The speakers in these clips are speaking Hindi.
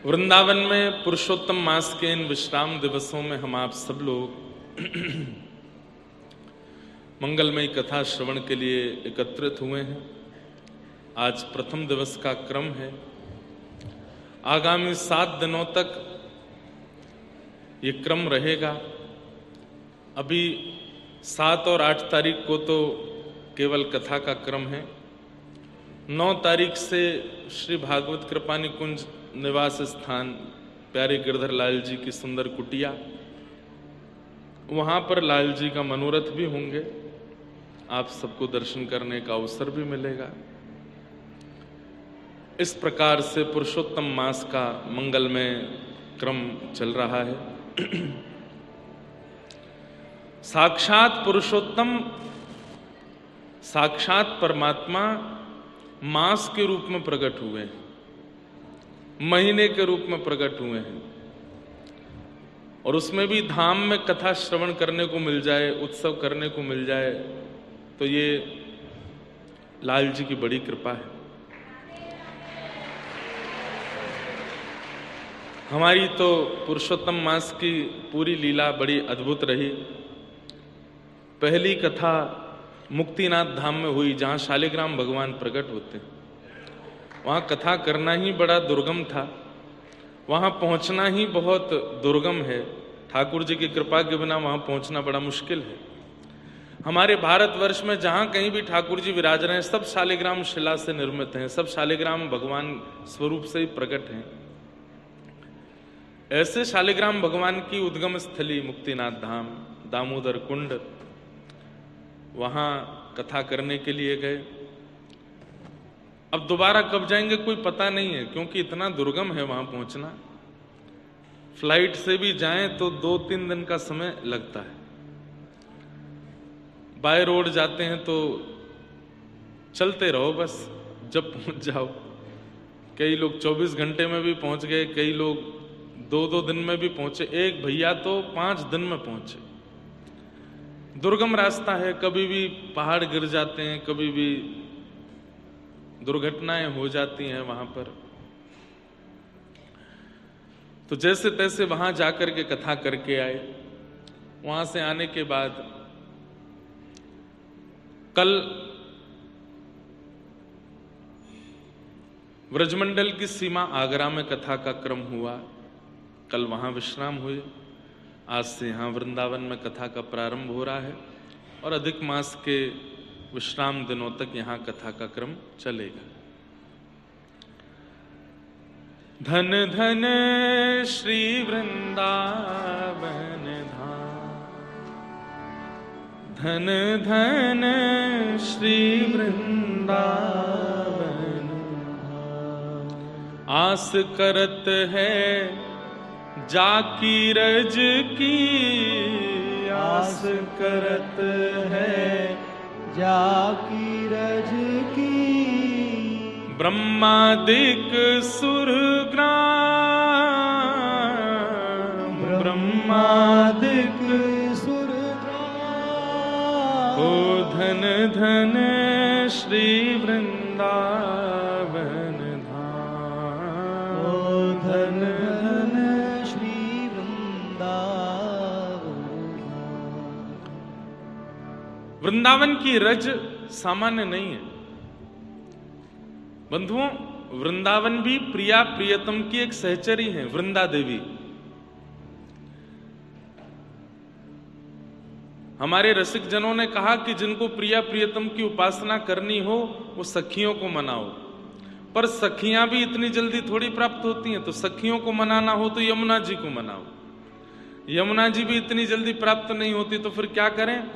वृंदावन में पुरुषोत्तम मास के इन विश्राम दिवसों में हम आप सब लोग मंगलमयी कथा श्रवण के लिए एकत्रित हुए हैं। आज प्रथम दिवस का क्रम है। आगामी 7 दिनों तक ये क्रम रहेगा। अभी 7 और 8 तारीख को तो केवल कथा का क्रम है। 9 तारीख से श्री भागवत कृपा निकुंज निवास स्थान प्यारे गिरधर लाल जी की सुंदर कुटिया, वहां पर लाल जी का मनोरथ भी होंगे। आप सबको दर्शन करने का अवसर भी मिलेगा। इस प्रकार से पुरुषोत्तम मास का मंगलमय क्रम चल रहा है। साक्षात पुरुषोत्तम, साक्षात परमात्मा मास के रूप में प्रकट हुए हैं, महीने के रूप में प्रकट हुए हैं। और उसमें भी धाम में कथा श्रवण करने को मिल जाए, उत्सव करने को मिल जाए, तो ये लाल जी की बड़ी कृपा है। हमारी तो पुरुषोत्तम मास की पूरी लीला बड़ी अद्भुत रही। पहली कथा मुक्तिनाथ धाम में हुई, जहां शालिग्राम भगवान प्रकट होते हैं। वहां कथा करना ही बड़ा दुर्गम था, वहां पहुंचना ही बहुत दुर्गम है। ठाकुर जी की कृपा के बिना वहां पहुंचना बड़ा मुश्किल है। हमारे भारतवर्ष में जहां कहीं भी ठाकुर जी विराज रहे हैं, सब शालिग्राम शिला से निर्मित हैं, सब शालिग्राम भगवान स्वरूप से ही प्रकट हैं। ऐसे शालिग्राम भगवान की उद्गम स्थली मुक्तिनाथ धाम, दामोदर कुंड, वहां कथा करने के लिए गए। अब दोबारा कब जाएंगे कोई पता नहीं है, क्योंकि इतना दुर्गम है वहां पहुंचना। फ्लाइट से भी जाएं तो 2-3 दिन का समय लगता है। बाय रोड जाते हैं तो चलते रहो बस, जब पहुंच जाओ। कई लोग 24 घंटे में भी पहुंच गए, कई लोग 2-2 दिन में भी पहुंचे। एक भैया तो 5 दिन में पहुंचे। दुर्गम रास्ता है, कभी भी पहाड़ गिर जाते हैं, कभी भी दुर्घटनाएं हो जाती हैं वहां पर। तो जैसे तैसे वहां जाकर के कथा करके आए। वहां से आने के बाद कल व्रजमंडल की सीमा आगरा में कथा का क्रम हुआ। कल वहां विश्राम हुए। आज से यहां वृंदावन में कथा का प्रारंभ हो रहा है और अधिक मास के विश्राम दिनों तक यहां कथा का क्रम चलेगा। धन धन श्री वृंदावन धाम, धन धन श्री वृंदावन धाम। आस करत है जाकी रज की, आस करत है जाकी रज की। ब्रह्मादिक सुरग्राम, ब्रह्मादिक सुरग्राम। ओ धन धन श्री वृंदावन धाम, ओ धन धन श्री वृंदावन धाम। वृंदावन की रज सामान्य नहीं है बंधुओं। वृंदावन भी प्रिया प्रियतम की एक सहचरी है, वृंदा देवी। हमारे रसिक जनों ने कहा कि जिनको प्रिया प्रियतम की उपासना करनी हो वो सखियों को मनाओ। पर सखियां भी इतनी जल्दी थोड़ी प्राप्त होती हैं, तो सखियों को मनाना हो तो यमुना जी को मनाओ। यमुना जी भी इतनी जल्दी प्राप्त नहीं होती, तो फिर क्या करें?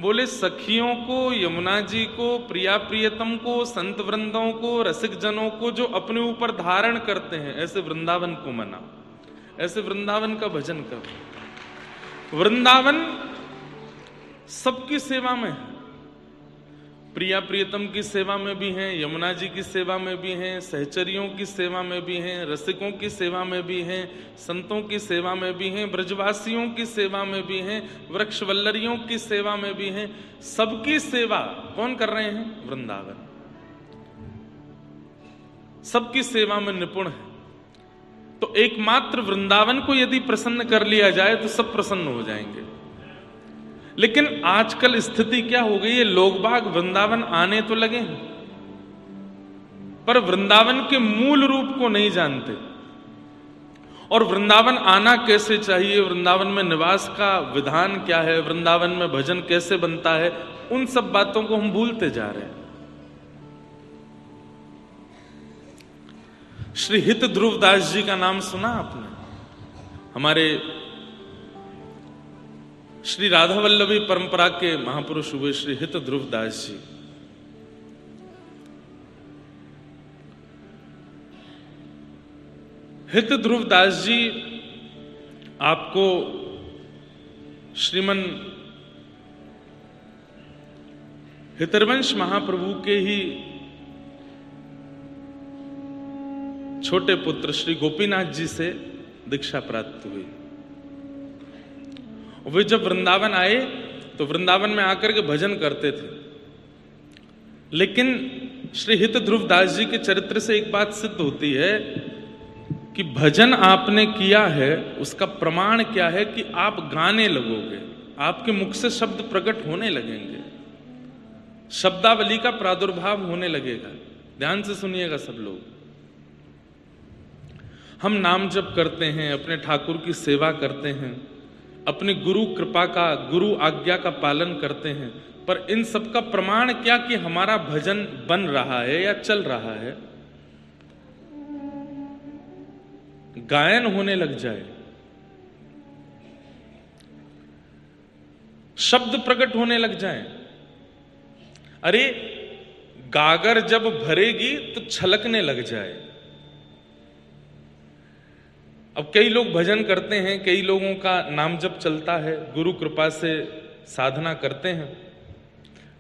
बोले सखियों को, यमुना जी को, प्रिया प्रियतम को, संत वृंदों को, रसिक जनों को जो अपने ऊपर धारण करते हैं, ऐसे वृंदावन को मनाओ, ऐसे वृंदावन का भजन करो। वृंदावन सबकी सेवा में है। प्रिया प्रियतम की सेवा में भी हैं, यमुना जी की सेवा में भी हैं, सहचरियों की सेवा में भी हैं, रसिकों की सेवा में भी हैं, संतों की सेवा में भी हैं, ब्रजवासियों की सेवा में भी हैं, वृक्षवल्लरियों की सेवा में भी हैं। सबकी सेवा कौन कर रहे हैं? वृंदावन। सबकी सेवा में निपुण है। तो एकमात्र वृंदावन को यदि प्रसन्न कर लिया जाए तो सब प्रसन्न हो जाएंगे। लेकिन आजकल स्थिति क्या हो गई है, लोग बाग वृंदावन आने तो लगे हैं पर वृंदावन के मूल रूप को नहीं जानते, और वृंदावन आना कैसे चाहिए, वृंदावन में निवास का विधान क्या है, वृंदावन में भजन कैसे बनता है, उन सब बातों को हम भूलते जा रहे हैं। श्री हित ध्रुवदास जी का नाम सुना आपने? हमारे श्री राधा वल्लभी परंपरा के महापुरुष हुए श्री हित ध्रुवदास जी। हित ध्रुवदास जी आपको श्रीमन हितरवंश महाप्रभु के ही छोटे पुत्र श्री गोपीनाथ जी से दीक्षा प्राप्त हुई। वे जब वृंदावन आए तो वृंदावन में आकर के भजन करते थे, लेकिन श्री हित ध्रुवदास जी के चरित्र से एक बात सिद्ध होती है कि भजन आपने किया है उसका प्रमाण क्या है कि आप गाने लगोगे, आपके मुख से शब्द प्रकट होने लगेंगे, शब्दावली का प्रादुर्भाव होने लगेगा। ध्यान से सुनिएगा सब लोग। हम नाम जप करते हैं, अपने ठाकुर की सेवा करते हैं, अपनी गुरु कृपा का, गुरु आज्ञा का पालन करते हैं, पर इन सब का प्रमाण क्या कि हमारा भजन बन रहा है या चल रहा है? गायन होने लग जाए, शब्द प्रकट होने लग जाए। अरे गागर जब भरेगी तो छलकने लग जाए। अब कई लोग भजन करते हैं, कई लोगों का नाम जप चलता है, गुरु कृपा से साधना करते हैं,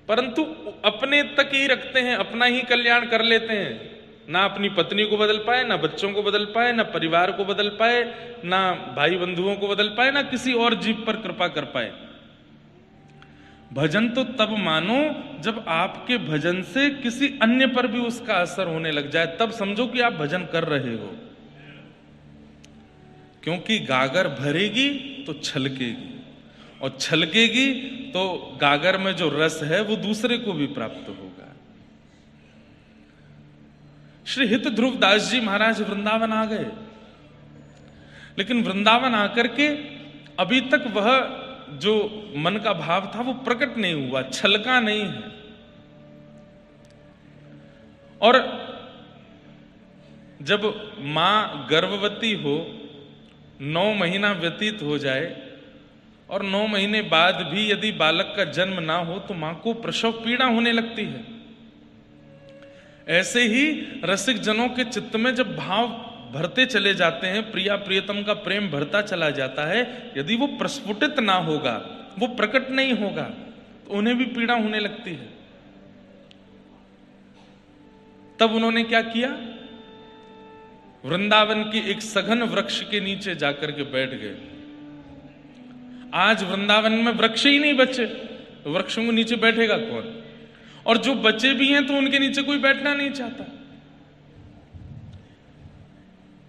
परंतु अपने तक ही रखते हैं, अपना ही कल्याण कर लेते हैं। ना अपनी पत्नी को बदल पाए, ना बच्चों को बदल पाए, ना परिवार को बदल पाए, ना भाई बंधुओं को बदल पाए, ना किसी और जीव पर कृपा कर पाए। भजन तो तब मानो जब आपके भजन से किसी अन्य पर भी उसका असर होने लग जाए, तब समझो कि आप भजन कर रहे हो। क्योंकि गागर भरेगी तो छलकेगी, और छलकेगी तो गागर में जो रस है वो दूसरे को भी प्राप्त होगा। श्री हित ध्रुवदास जी महाराज वृंदावन आ गए, लेकिन वृंदावन आकर के अभी तक वह जो मन का भाव था वो प्रकट नहीं हुआ, छलका नहीं है। और जब मां गर्भवती हो, 9 महीना व्यतीत हो जाए और 9 महीने बाद भी यदि बालक का जन्म ना हो तो मां को प्रसव पीड़ा होने लगती है। ऐसे ही रसिक जनों के चित्त में जब भाव भरते चले जाते हैं, प्रिया प्रियतम का प्रेम भरता चला जाता है, यदि वो प्रस्फुटित ना होगा, वो प्रकट नहीं होगा, तो उन्हें भी पीड़ा होने लगती है। तब उन्होंने क्या किया? वृंदावन की एक सघन वृक्ष के नीचे जाकर के बैठ गए। आज वृंदावन में वृक्ष ही नहीं बचे, तो वृक्षों के नीचे बैठेगा कौन? और जो बचे भी हैं तो उनके नीचे कोई बैठना नहीं चाहता।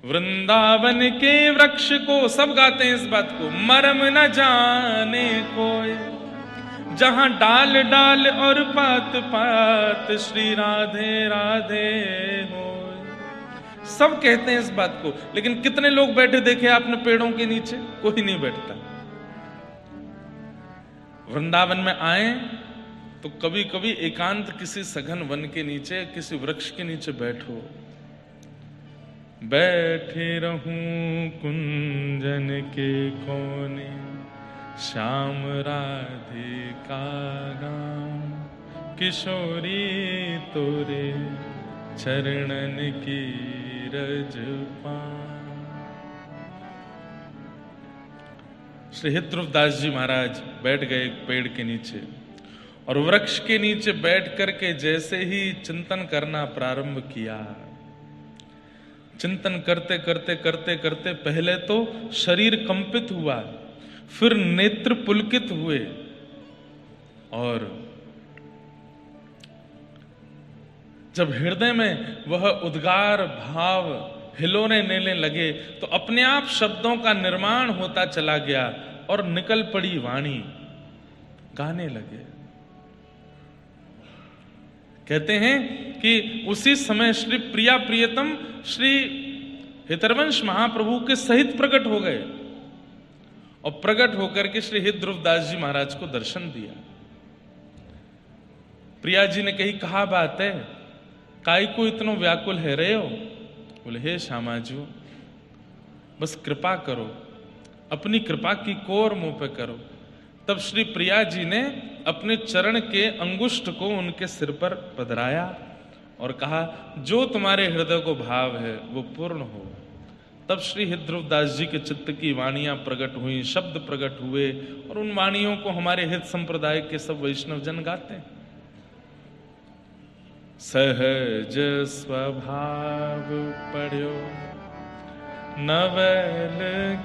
वृंदावन के वृक्ष को, सब गाते हैं इस बात को, मरम न जाने कोई, जहां डाल डाल और पात पात श्री राधे राधे हो। सब कहते हैं इस बात को, लेकिन कितने लोग बैठे देखे आपने पेड़ों के नीचे? कोई नहीं बैठता। वृंदावन में आए तो कभी कभी एकांत किसी सघन वन के नीचे, किसी वृक्ष के नीचे बैठो। बैठे रहूं कुंजन के कोने, श्याम राधिका गाम, किशोरी तोरे चरणन की रज पान। श्री हित ध्रुवदास जी महाराज बैठ गए एक पेड़ के नीचे, और वृक्ष के नीचे बैठ करके जैसे ही चिंतन करना प्रारंभ किया, चिंतन करते करते करते करते पहले तो शरीर कंपित हुआ, फिर नेत्र पुलकित हुए, और जब हृदय में वह उद्गार भाव हिलोरे लेने लगे तो अपने आप शब्दों का निर्माण होता चला गया और निकल पड़ी वाणी, गाने लगे। कहते हैं कि उसी समय श्री प्रिया प्रियतम श्री हितरवंश महाप्रभु के सहित प्रकट हो गए और प्रकट होकर के श्री हित ध्रुवदास जी महाराज को दर्शन दिया। प्रिया जी ने कही, कहा बात है, काई को इतनो व्याकुल है रहे हो? बोले, हे श्यामाजू, बस कृपा करो, अपनी कृपा की कोर मुंह पे करो। तब श्री प्रिया जी ने अपने चरण के अंगुष्ठ को उनके सिर पर पधराया और कहा, जो तुम्हारे हृदय को भाव है वो पूर्ण हो। तब श्री हित ध्रुवदास जी के चित्त की वाणियां प्रकट हुई, शब्द प्रकट हुए और उन वाणियों को हमारे हित संप्रदाय के सब वैष्णव जन गाते हैं। सहज स्वभाव पढ़्यो नवल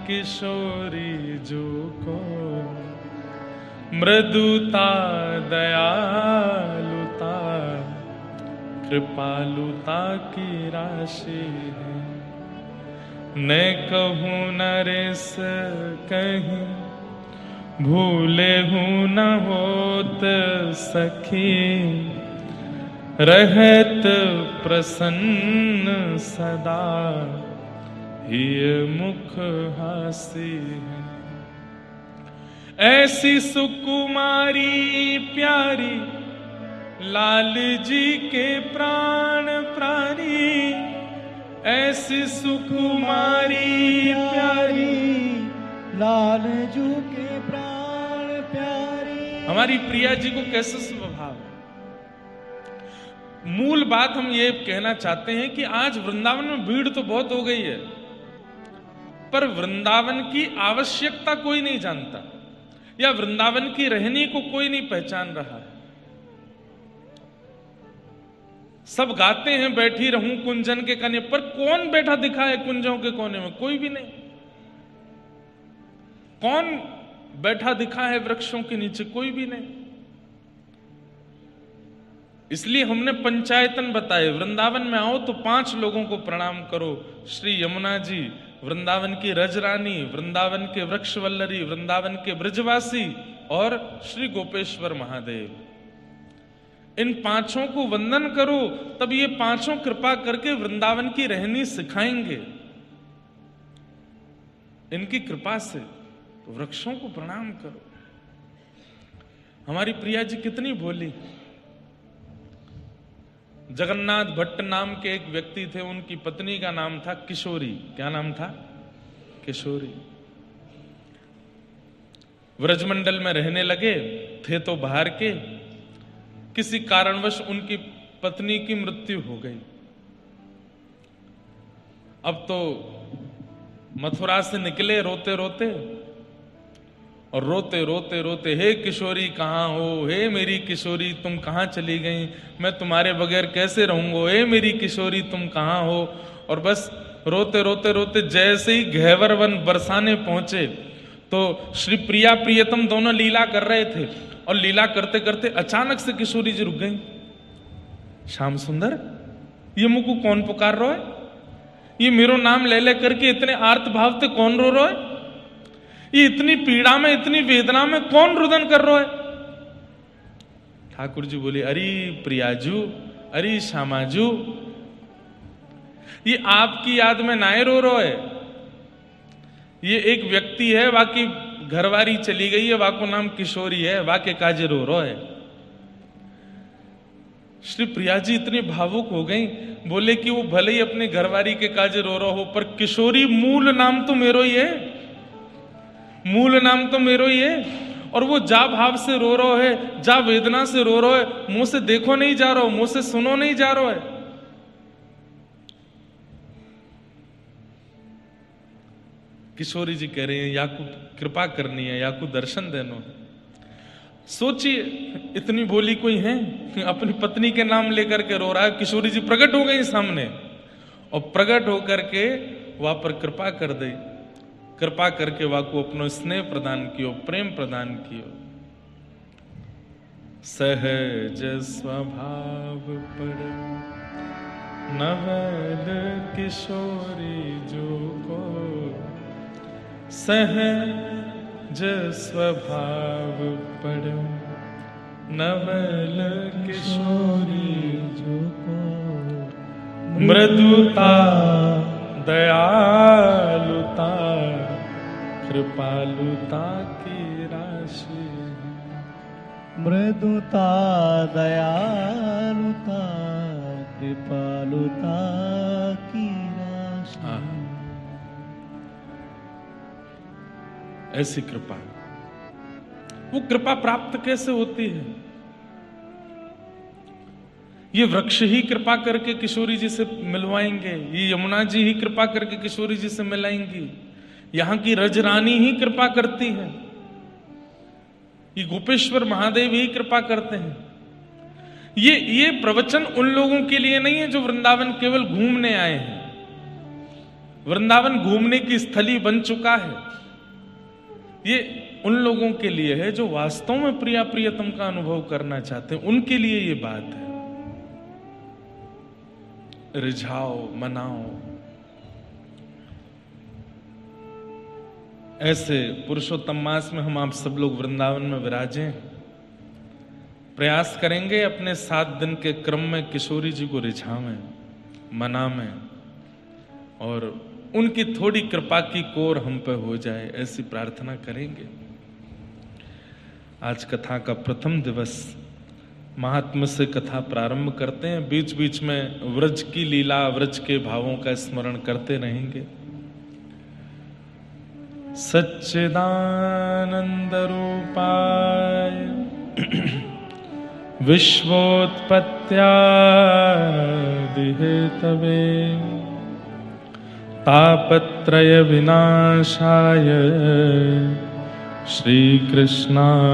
किशोरी जो को, मृदुता दयालुता कृपालुता की राशि है। न कहूँ नरेश कहीं, भूले हूँ न होत सखी, रहत प्रसन्न सदा ही मुख हासी है। ऐसी सुकुमारी प्यारी लाल जी के प्राण प्राणी, ऐसी सुकुमारी प्यारी लाल जू के प्राण प्यारी। हमारी प्रिया जी को कैसे स्वभाव। मूल बात हम ये कहना चाहते हैं कि आज वृंदावन में भीड़ तो बहुत हो गई है, पर वृंदावन की आवश्यकता कोई नहीं जानता या वृंदावन की रहनी को कोई नहीं पहचान रहा है। सब गाते हैं बैठी रहूं कुंजन के कने, पर कौन बैठा दिखा है कुंजों के कोने में? कोई भी नहीं। कौन बैठा दिखा है वृक्षों के नीचे? कोई भी नहीं। इसलिए हमने पंचायतन बताए, वृंदावन में आओ तो 5 लोगों को प्रणाम करो। श्री यमुना जी, वृंदावन की रजरानी, वृंदावन के वृक्षवल्लरी, वृंदावन के ब्रजवासी और श्री गोपेश्वर महादेव। इन 5 को वंदन करो, तब ये 5 कृपा करके वृंदावन की रहनी सिखाएंगे। इनकी कृपा से वृक्षों को प्रणाम करो। हमारी प्रिया जी कितनी भोली। जगन्नाथ भट्ट नाम के एक व्यक्ति थे, उनकी पत्नी का नाम था किशोरी। क्या नाम था? किशोरी। व्रजमंडल में रहने लगे थे तो बाहर के, किसी कारणवश उनकी पत्नी की मृत्यु हो गई। अब तो मथुरा से निकले रोते रोते, और रोते रोते रोते, हे किशोरी कहाँ हो, हे मेरी किशोरी तुम कहाँ चली गई, मैं तुम्हारे बगैर कैसे रहूंगा, हे मेरी किशोरी तुम कहाँ हो। और बस रोते रोते रोते जैसे ही घेवर वन बरसाने पहुंचे तो श्री प्रिया प्रियतम दोनों लीला कर रहे थे, और लीला करते करते अचानक से किशोरी जी रुक गई। श्याम सुंदर, ये मुझको कौन पुकार रहा है? ये मेरो नाम ले ले करके इतने आर्त भाव से कौन रो रहा है? ये इतनी पीड़ा में, इतनी वेदना में कौन रुदन कर रहा है? ठाकुर जी बोले, अरे प्रियाजू, अरे श्यामाजू, ये आपकी याद में नाय रो रहा है। ये एक व्यक्ति है, बाकी घरवारी चली गई है, वाको नाम किशोरी है, वाके काजे रो रहा है। श्री प्रिया जी इतनी भावुक हो गई, बोले कि वो भले ही अपने घरवारी के काजे रो रहा हो, पर किशोरी मूल नाम तो मेरो ही है, मूल नाम तो मेरो ही है। और वो जा भाव से रो रहा है, जा वेदना से रो रहा है, मुंह से देखो नहीं जा रहा हो, मुंह से सुनो नहीं जा रहा है। किशोरी जी कह रहे हैं, याकू कृपा करनी है, याकू दर्शन देना है। सोचिए, इतनी भोली कोई है, अपनी पत्नी के नाम लेकर के रो रहा है। किशोरी जी प्रकट हो गई सामने, और प्रकट होकर के वहां पर कृपा कर दी। कृपा करके वाको अपनो स्नेह प्रदान कियो, प्रेम प्रदान कियो। सहज स्वभाव पर नवल किशोरी जो को सहज स्वभाव पड़ो, नवल किशोरी जो को मृदुता दयालुता कृपालुता की राशि, मृदुता दयालुता कृपालुता की राशि। ऐसी कृपा, वो कृपा प्राप्त कैसे होती है? ये वृक्ष ही कृपा करके किशोरी जी से मिलवाएंगे, ये यमुना जी ही कृपा करके किशोरी जी से मिलाएंगी, यहां की रजरानी ही कृपा करती है, ये गोपेश्वर महादेव ही कृपा करते हैं। ये प्रवचन उन लोगों के लिए नहीं है जो वृंदावन केवल घूमने आए हैं। वृंदावन घूमने की स्थली बन चुका है। ये उन लोगों के लिए है जो वास्तव में प्रिया प्रियतम का अनुभव करना चाहते हैं, उनके लिए ये बात है। रिझाओ, मनाओ। ऐसे पुरुषोत्तम मास में हम आप सब लोग वृंदावन में विराजें, प्रयास करेंगे अपने 7 दिन के क्रम में किशोरी जी को रिझावें, मनावें और उनकी थोड़ी कृपा की कोर हम पे हो जाए, ऐसी प्रार्थना करेंगे। आज कथा का प्रथम दिवस, महात्म्य से कथा प्रारंभ करते हैं। बीच बीच में व्रज की लीला, व्रज के भावों का स्मरण करते रहेंगे। सच्चिदानंद रूपाय विश्वोत्पत्त्यादि हेतवे तापत्रय विनाशाय श्रीकृष्णाय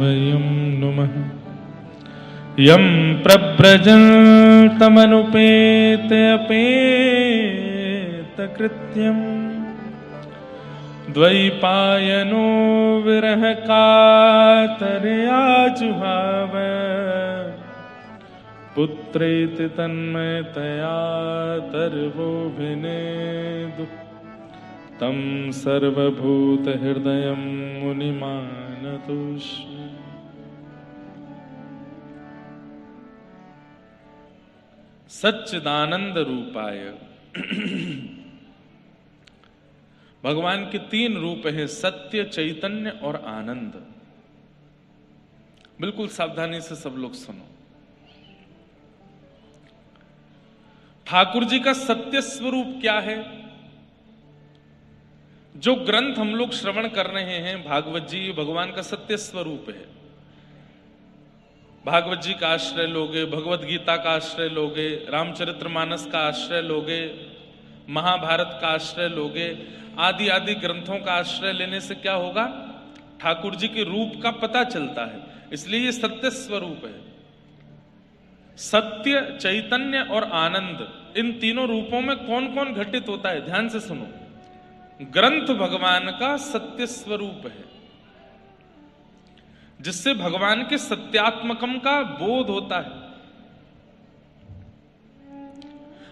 वयं नुमः। यं प्रव्रजन्तमनुपेत अपेतकृत्यं द्वैपायनो विरह कातरया जुहाव पुत्रेति तन्मयतया तर्वोऽभिनेदु तं सर्वभूतहृदयं मुनिमानतोऽस्मि। सच्चिदानंद रूपाय। भगवान के 3 रूप हैं, सत्य, चैतन्य और आनंद। बिल्कुल सावधानी से सब लोग सुनो। ठाकुर जी का सत्य स्वरूप क्या है? जो ग्रंथ हम लोग श्रवण कर रहे हैं, भागवत जी, भगवान का सत्य स्वरूप है। भागवत जी का आश्रय लोगे, भगवत गीता का आश्रय लोगे, रामचरितमानस का आश्रय लोगे, महाभारत का आश्रय लोगे, आदि आदि ग्रंथों का आश्रय लेने से क्या होगा? ठाकुर जी के रूप का पता चलता है। इसलिए ये सत्य स्वरूप है। सत्य, चैतन्य और आनंद, इन तीनों रूपों में कौन कौन घटित होता है? ध्यान से सुनो। ग्रंथ भगवान का सत्य स्वरूप है, जिससे भगवान के सत्यात्मकम का बोध होता है।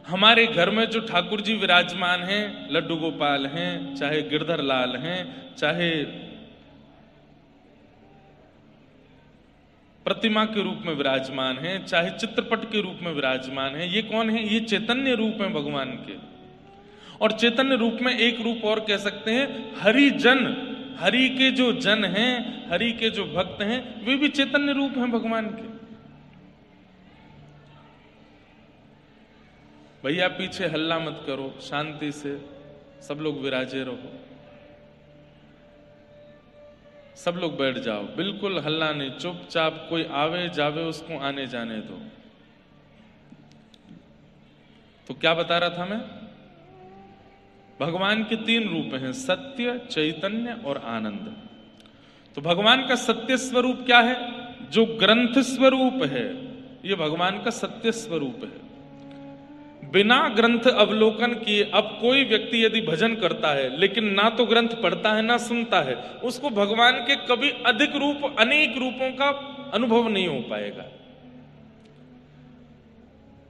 हमारे घर में जो ठाकुर जी विराजमान हैं, लड्डू गोपाल हैं, चाहे गिरधर लाल हैं, चाहे प्रतिमा के रूप में विराजमान हैं, चाहे चित्रपट के रूप में विराजमान हैं, ये कौन है? ये चैतन्य रूप हैं भगवान के। और चैतन्य रूप में एक रूप और कह सकते हैं, हरिजन। हरि के जो जन हैं, हरि के जो भक्त हैं, वे भी चैतन्य रूप हैं भगवान के। भैया पीछे हल्ला मत करो, शांति से सब लोग विराजे रहो। सब लोग बैठ जाओ, बिल्कुल हल्ला नहीं, चुपचाप। कोई आवे जावे उसको आने जाने दो। तो क्या बता रहा था मैं? भगवान के 3 रूप हैं, सत्य, चैतन्य और आनंद। तो भगवान का सत्य स्वरूप क्या है? जो ग्रंथ स्वरूप है, ये भगवान का सत्य स्वरूप है। बिना ग्रंथ अवलोकन किए अब कोई व्यक्ति यदि भजन करता है लेकिन ना तो ग्रंथ पढ़ता है ना सुनता है, उसको भगवान के कभी अधिक रूप, अनेक रूपों का अनुभव नहीं हो पाएगा।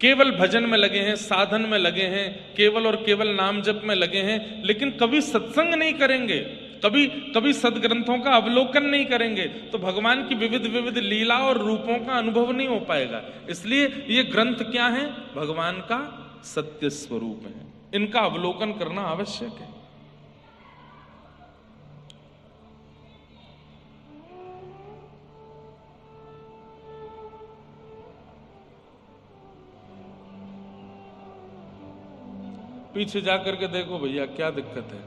केवल भजन में लगे हैं, साधन में लगे हैं, केवल और केवल नाम जप में लगे हैं, लेकिन कभी सत्संग नहीं करेंगे, कभी सदग्रंथों का अवलोकन नहीं करेंगे, तो भगवान की विविध विविध लीला और रूपों का अनुभव नहीं हो पाएगा। इसलिए ये ग्रंथ क्या है? भगवान का सत्य स्वरूप है, इनका अवलोकन करना आवश्यक है। पीछे जाकर के देखो भैया क्या दिक्कत है।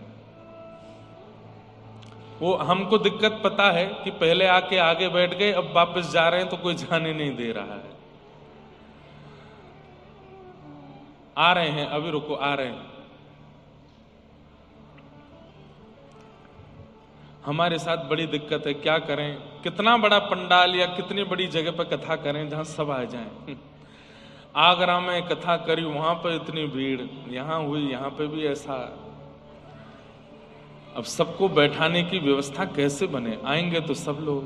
वो हमको दिक्कत पता है कि पहले आके आगे बैठ गए, अब वापस जा रहे हैं तो कोई जाने नहीं दे रहा है। आ रहे हैं, अभी रुको, आ रहे हैं। हमारे साथ बड़ी दिक्कत है, क्या करें? कितना बड़ा पंडाल या कितनी बड़ी जगह पर कथा करें जहां सब आ जाएं। आगरा में कथा करी, वहां पर इतनी भीड़, यहां हुई, यहां पे भी ऐसा। अब सबको बैठाने की व्यवस्था कैसे बने? आएंगे तो सब लोग।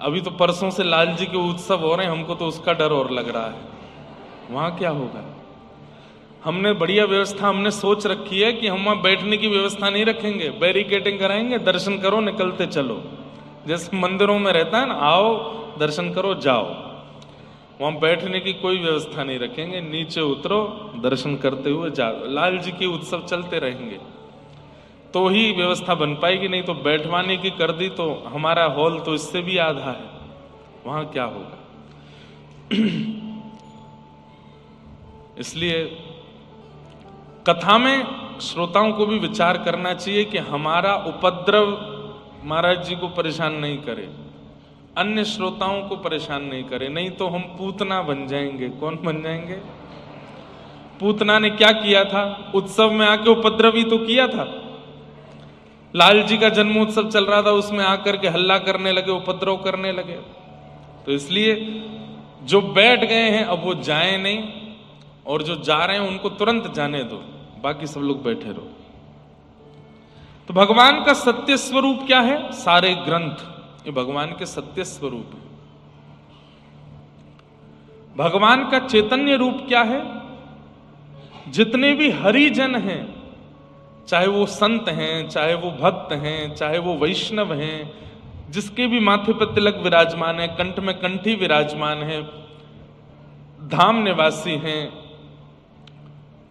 अभी तो परसों से लाल जी के उत्सव हो रहे हैं, हमको तो उसका डर और लग रहा है, वहां क्या होगा। हमने बढ़िया व्यवस्था हमने सोच रखी है कि हम वहां बैठने की व्यवस्था नहीं रखेंगे, बैरिकेडिंग कराएंगे, दर्शन करो निकलते चलो। जैसे मंदिरों में रहता है ना, आओ दर्शन करो जाओ, वहां बैठने की कोई व्यवस्था नहीं रखेंगे। नीचे उतरो, दर्शन करते हुए जाओ। लाल जी के उत्सव चलते रहेंगे तो ही व्यवस्था बन पाएगी, नहीं तो बैठवाने की कर दी तो हमारा हॉल तो इससे भी आधा है, वहां क्या होगा। इसलिए कथा में श्रोताओं को भी विचार करना चाहिए कि हमारा उपद्रव महाराज जी को परेशान नहीं करे, अन्य श्रोताओं को परेशान नहीं करे, नहीं तो हम पूतना बन जाएंगे। कौन बन जाएंगे? पूतना ने क्या किया था? उत्सव में आके उपद्रव ही तो किया था। लाल जी का जन्मोत्सव चल रहा था, उसमें आकर के हल्ला करने लगे, उपद्रव करने लगे। तो इसलिए जो बैठ गए हैं अब वो जाएं नहीं, और जो जा रहे हैं उनको तुरंत जाने दो, बाकी सब लोग बैठे रहो। तो भगवान का सत्य स्वरूप क्या है? सारे ग्रंथ ये भगवान के सत्य स्वरूप है। भगवान का चैतन्य रूप क्या है? जितने भी हरिजन हैं, चाहे वो संत हैं, चाहे वो भक्त हैं, चाहे वो वैष्णव हैं, जिसके भी माथे पर तिलक विराजमान है, कंठ में कंठी विराजमान है, धाम निवासी हैं,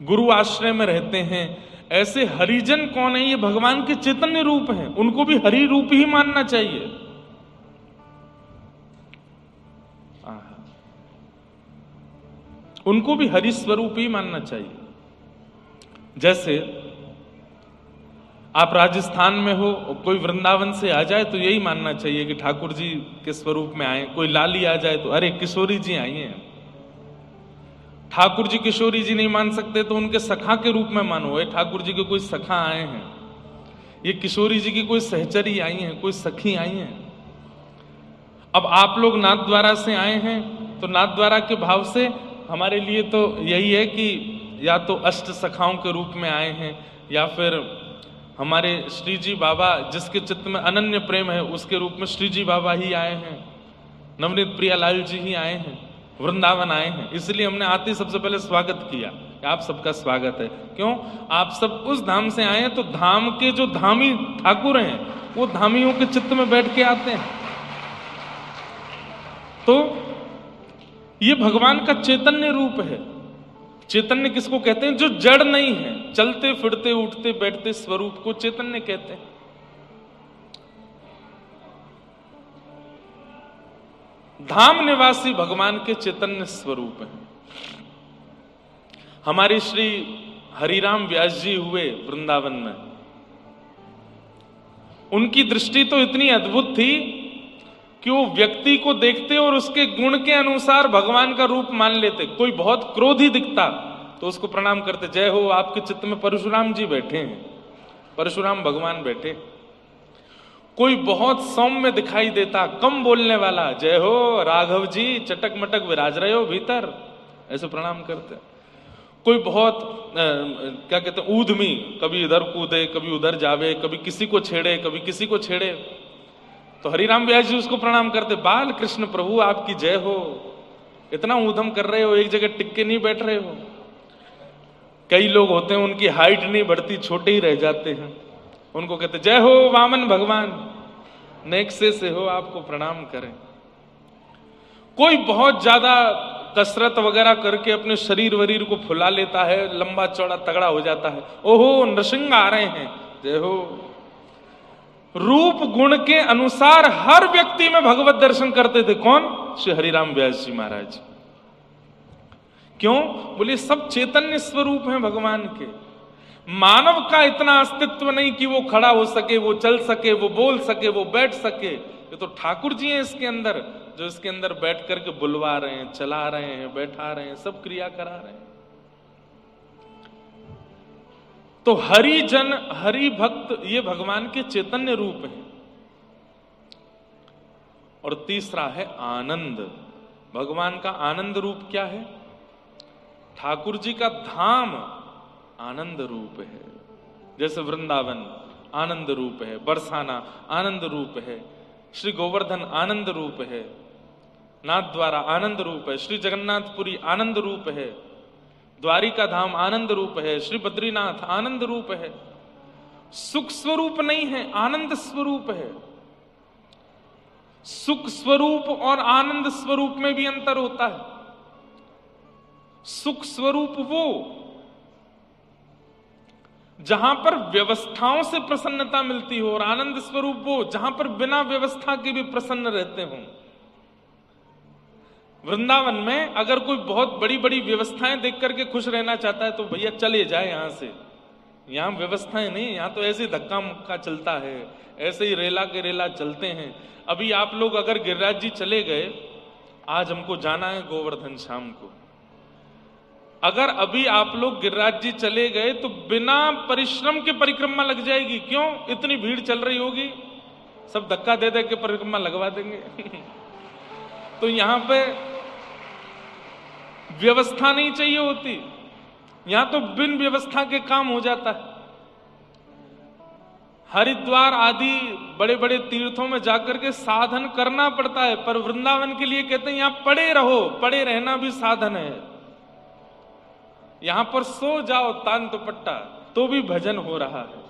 गुरु आश्रय में रहते हैं, ऐसे हरिजन कौन है? ये भगवान के चैतन्य रूप हैं। उनको भी हरि रूप ही मानना चाहिए। उनको भी हरि स्वरूप ही मानना चाहिए। जैसे आप राजस्थान में हो और कोई वृंदावन से आ जाए तो यही मानना चाहिए कि ठाकुर जी के स्वरूप में आए। कोई लाली आ जाए तो अरे किशोरी जी आई हैं। ठाकुर जी किशोरी जी नहीं मान सकते तो उनके सखा के रूप में मानो, ये ठाकुर जी के कोई सखा आए हैं, ये किशोरी जी की कोई सहचरी आई हैं, कोई सखी आई हैं। अब आप लोग नाथद्वारा से आए हैं तो नाथद्वारा के भाव से हमारे लिए तो यही है कि या तो अष्ट सखाओं के रूप में आए हैं, या फिर हमारे श्री जी बाबा जिसके चित्त में अनन्य प्रेम है उसके रूप में श्री जी बाबा ही आए हैं, नवनीत प्रियालाल जी ही आए हैं, वृंदावन आए हैं। इसलिए हमने आते ही सबसे पहले स्वागत किया कि आप सबका स्वागत है। क्यों? आप सब उस धाम से आए हैं, तो धाम के जो धामी ठाकुर हैं वो धामियों के चित्त में बैठ के आते हैं। तो ये भगवान का चैतन्य रूप है। चैतन्य किसको कहते हैं? जो जड़ नहीं है, चलते फिरते उठते बैठते स्वरूप को चैतन्य कहते हैं। धाम निवासी भगवान के चैतन्य स्वरूप हैं। हमारे श्री हरिराम व्यास जी हुए वृंदावन में, उनकी दृष्टि तो इतनी अद्भुत थी कि वो व्यक्ति को देखते और उसके गुण के अनुसार भगवान का रूप मान लेते। कोई बहुत क्रोधी दिखता तो उसको प्रणाम करते, जय हो आपके चित्त में परशुराम जी बैठे हैं, परशुराम भगवान बैठे। कोई बहुत सौम्य दिखाई देता, कम बोलने वाला, जय हो राघव जी चटक मटक विराज रहे हो भीतर, ऐसे प्रणाम करते। कोई बहुत क्या कहते हैं ऊधमी, कभी इधर कूदे कभी उधर जावे, कभी किसी को छेड़े कभी किसी को छेड़े, तो हरिराम व्यास जी उसको प्रणाम करते, बाल कृष्ण प्रभु आपकी जय हो। इतना ऊधम कर रहे हो, एक जगह टिक के नहीं बैठ रहे हो। कई लोग होते हैं उनकी हाइट नहीं बढ़ती, छोटे ही रह जाते हैं, उनको कहते जय हो वामन भगवान, नेक्से से हो, आपको प्रणाम करें। कोई बहुत ज्यादा कसरत वगैरह करके अपने शरीर वरीर को फुला लेता है, लंबा चौड़ा तगड़ा हो जाता है, ओहो नृसिंह आ रहे हैं, जय हो। रूप गुण के अनुसार हर व्यक्ति में भगवत दर्शन करते थे। कौन? श्री हरिराम व्यास जी महाराज। क्यों? बोले सब चैतन्य स्वरूप हैं भगवान के। मानव का इतना अस्तित्व नहीं कि वो खड़ा हो सके, वो चल सके, वो बोल सके, वो बैठ सके। ये तो ठाकुर जी हैं इसके अंदर, जो इसके अंदर बैठ करके बुलवा रहे हैं, चला रहे हैं, बैठा रहे हैं, सब क्रिया करा रहे हैं। तो हरि जन, हरि भक्त, ये भगवान के चैतन्य रूप हैं। और तीसरा है आनंद। भगवान का आनंद रूप क्या है? ठाकुर जी का धाम आनंद रूप है। जैसे वृंदावन आनंद रूप है, बरसाना आनंद रूप है, श्री गोवर्धन आनंद रूप है, नाथ द्वारा आनंद रूप है, श्री जगन्नाथपुरी आनंद रूप है, द्वारिका धाम आनंद रूप है, श्री बद्रीनाथ आनंद रूप है। सुख स्वरूप नहीं है, आनंद स्वरूप है। सुख स्वरूप और आनंद स्वरूप में भी अंतर होता है। सुख स्वरूप वो जहां पर व्यवस्थाओं से प्रसन्नता मिलती हो, और आनंद स्वरूप वो जहां पर बिना व्यवस्था के भी प्रसन्न रहते हों। वृंदावन में अगर कोई बहुत बड़ी बड़ी व्यवस्थाएं देख करके खुश रहना चाहता है तो भैया चले जाए यहां से। यहां व्यवस्थाएं नहीं, यहां तो ऐसे धक्का मुक्का चलता है, ऐसे ही रेला के रेला चलते हैं। अभी आप लोग अगर गिरिराज जी चले गए, आज हमको जाना है गोवर्धन शाम को, अगर अभी आप लोग गिरिराज जी चले गए तो बिना परिश्रम के परिक्रमा लग जाएगी। क्यों? इतनी भीड़ चल रही होगी, सब धक्का दे दे के परिक्रमा लगवा देंगे। तो यहां पे व्यवस्था नहीं चाहिए होती, यहां तो बिन व्यवस्था के काम हो जाता है। हरिद्वार आदि बड़े बड़े तीर्थों में जाकर के साधन करना पड़ता है, पर वृंदावन के लिए कहते हैं यहां पड़े रहो, पड़े रहना भी साधन है। यहां पर सो जाओ तान दुपट्टा तो भी भजन हो रहा है,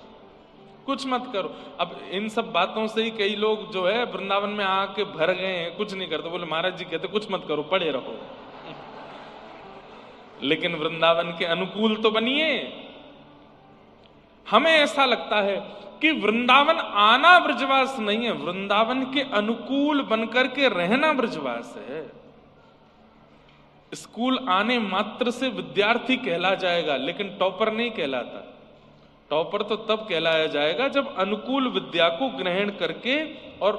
कुछ मत करो। अब इन सब बातों से ही कई लोग जो है वृंदावन में आके भर गए हैं, कुछ नहीं करते। बोले महाराज जी कहते कुछ मत करो, पड़े रहो। लेकिन वृंदावन के अनुकूल तो बनिए। हमें ऐसा लगता है कि वृंदावन आना ब्रजवास नहीं है, वृंदावन के अनुकूल बनकर के रहना ब्रजवास है। स्कूल आने मात्र से विद्यार्थी कहला जाएगा, लेकिन टॉपर नहीं कहलाता। टॉपर तो तब कहलाया जाएगा जब अनुकूल विद्या को ग्रहण करके और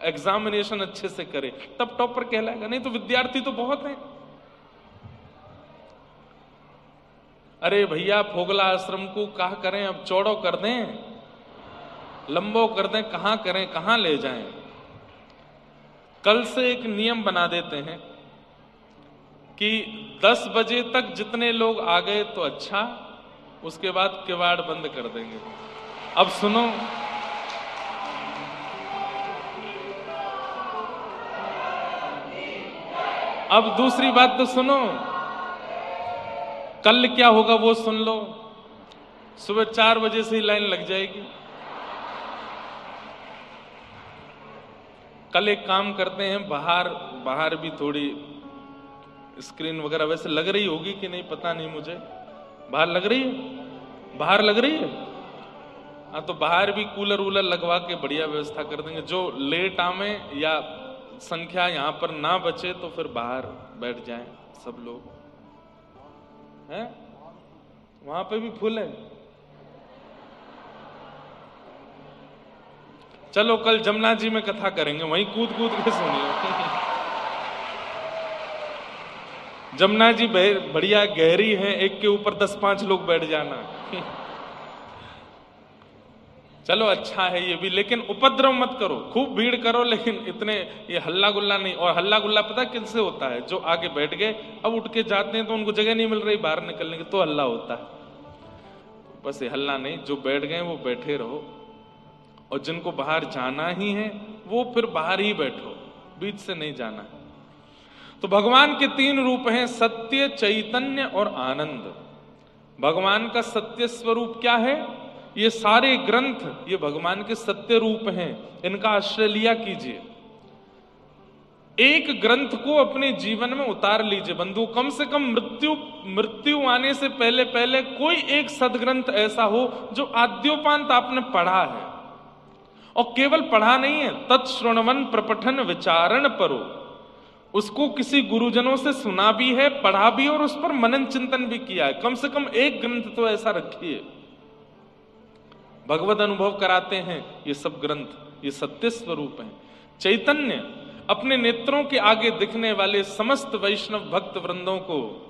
एग्जामिनेशन अच्छे से करे, तब टॉपर कहलाएगा। नहीं तो विद्यार्थी तो बहुत हैं। अरे भैया फोगला आश्रम को कहा करें, अब चौड़ो कर दें, लंबो कर दें, कहां करें, कहां ले जाएं। कल से एक नियम बना देते हैं कि 10 बजे तक जितने लोग आ गए तो अच्छा, उसके बाद किवाड़ बंद कर देंगे। अब सुनो, अब दूसरी बात तो सुनो, कल क्या होगा वो सुन लो। सुबह 4 बजे से ही लाइन लग जाएगी। कल एक काम करते हैं, बाहर भी थोड़ी स्क्रीन वगैरह वैसे लग रही होगी कि नहीं पता नहीं मुझे, बाहर लग रही है, बाहर लग रही है। हाँ, तो बाहर भी कूलर वूलर लगवा के बढ़िया व्यवस्था कर देंगे। जो लेट आवे या संख्या यहां पर ना बचे तो फिर बाहर बैठ जाएं सब लोग, हैं? वहां पे भी फुल है। चलो कल जमुना जी में कथा करेंगे, वहीं कूद कूद के सुन लो। जमुना जी बढ़िया गहरी है, एक के ऊपर 10-5 लोग बैठ जाना। चलो अच्छा है ये भी, लेकिन उपद्रव मत करो, खूब भीड़ करो, लेकिन इतने ये हल्ला गुल्ला नहीं। और हल्ला गुल्ला पता किनसे होता है? जो आगे बैठ गए, अब उठ के जाते हैं तो उनको जगह नहीं मिल रही बाहर निकलने की, तो हल्ला होता है। बस ये हल्ला नहीं, जो बैठ गए वो बैठे रहो, और जिनको बाहर जाना ही है वो फिर बाहर ही बैठो, बीच से नहीं जाना है। तो भगवान के तीन रूप हैं, सत्य, चैतन्य और आनंद। भगवान का सत्य स्वरूप क्या है? ये सारे ग्रंथ ये भगवान के सत्य रूप हैं, इनका आश्रय लिया कीजिए। एक ग्रंथ को अपने जीवन में उतार लीजिए बंधु। कम से कम मृत्यु आने से पहले पहले कोई एक सदग्रंथ ऐसा हो जो आद्योपांत आपने पढ़ा है, और केवल पढ़ा नहीं है, तत्श्रवण प्रपठन विचारण परो, उसको किसी गुरुजनों से सुना भी है, पढ़ा भी और उस पर मनन चिंतन भी किया है। कम से कम एक ग्रंथ तो ऐसा रखिए। भगवत अनुभव कराते हैं ये सब ग्रंथ, ये सत्य स्वरूप हैं। चैतन्य अपने नेत्रों के आगे दिखने वाले समस्त वैष्णव भक्त वृंदों को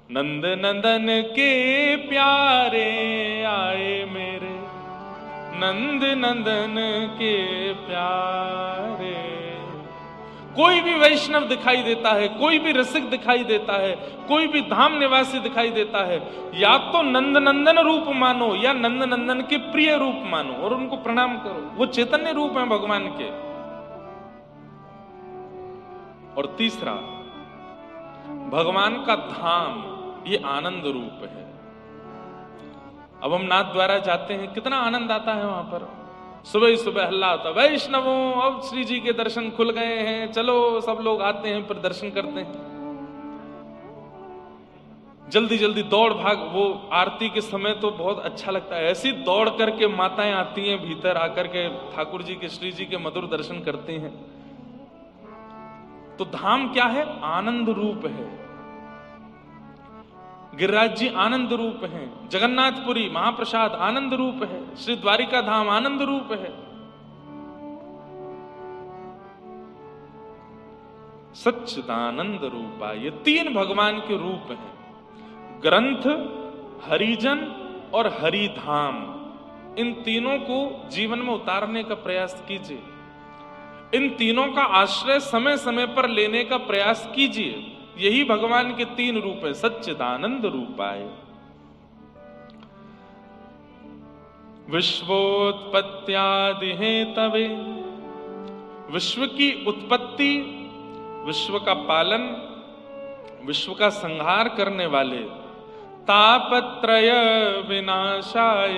नंद नंदन के प्यारे आए मेरे, नंद नंदन के प्यारे। कोई भी वैष्णव दिखाई देता है, कोई भी रसिक दिखाई देता है, कोई भी धाम निवासी दिखाई देता है, या तो नंद नंदन रूप मानो या नंद नंदन के प्रिय रूप मानो और उनको प्रणाम करो। वो चैतन्य रूप है भगवान के। और तीसरा, भगवान का धाम ये आनंद रूप है। अब हम नाथ द्वारा जाते हैं, कितना आनंद आता है वहां पर। सुबह ही सुबह हल्ला होता, वैष्णवों अब श्री जी के दर्शन खुल गए हैं, चलो सब लोग आते हैं फिर दर्शन करते हैं। जल्दी जल्दी दौड़ भाग। वो आरती के समय तो बहुत अच्छा लगता है, ऐसी दौड़ करके माताएं आती हैं भीतर, आकर के ठाकुर जी के, श्री जी के मधुर दर्शन करते हैं। तो धाम क्या है? आनंद रूप है। गिरिराज जी आनंद रूप हैं, जगन्नाथपुरी महाप्रसाद आनंद रूप है, श्री द्वारिका धाम आनंद रूप है। सच्चिदानंद रूपा, ये तीन भगवान के रूप हैं। ग्रंथ, हरिजन और हरिधाम, इन तीनों को जीवन में उतारने का प्रयास कीजिए। इन तीनों का आश्रय समय समय पर लेने का प्रयास कीजिए। यही भगवान के तीन रूप है, सच्चिदानंद रूपाय। विश्वोत्पत्त्यादि हेतवे, विश्व की उत्पत्ति, विश्व का पालन, विश्व का संहार करने वाले, तापत्रय विनाशाय,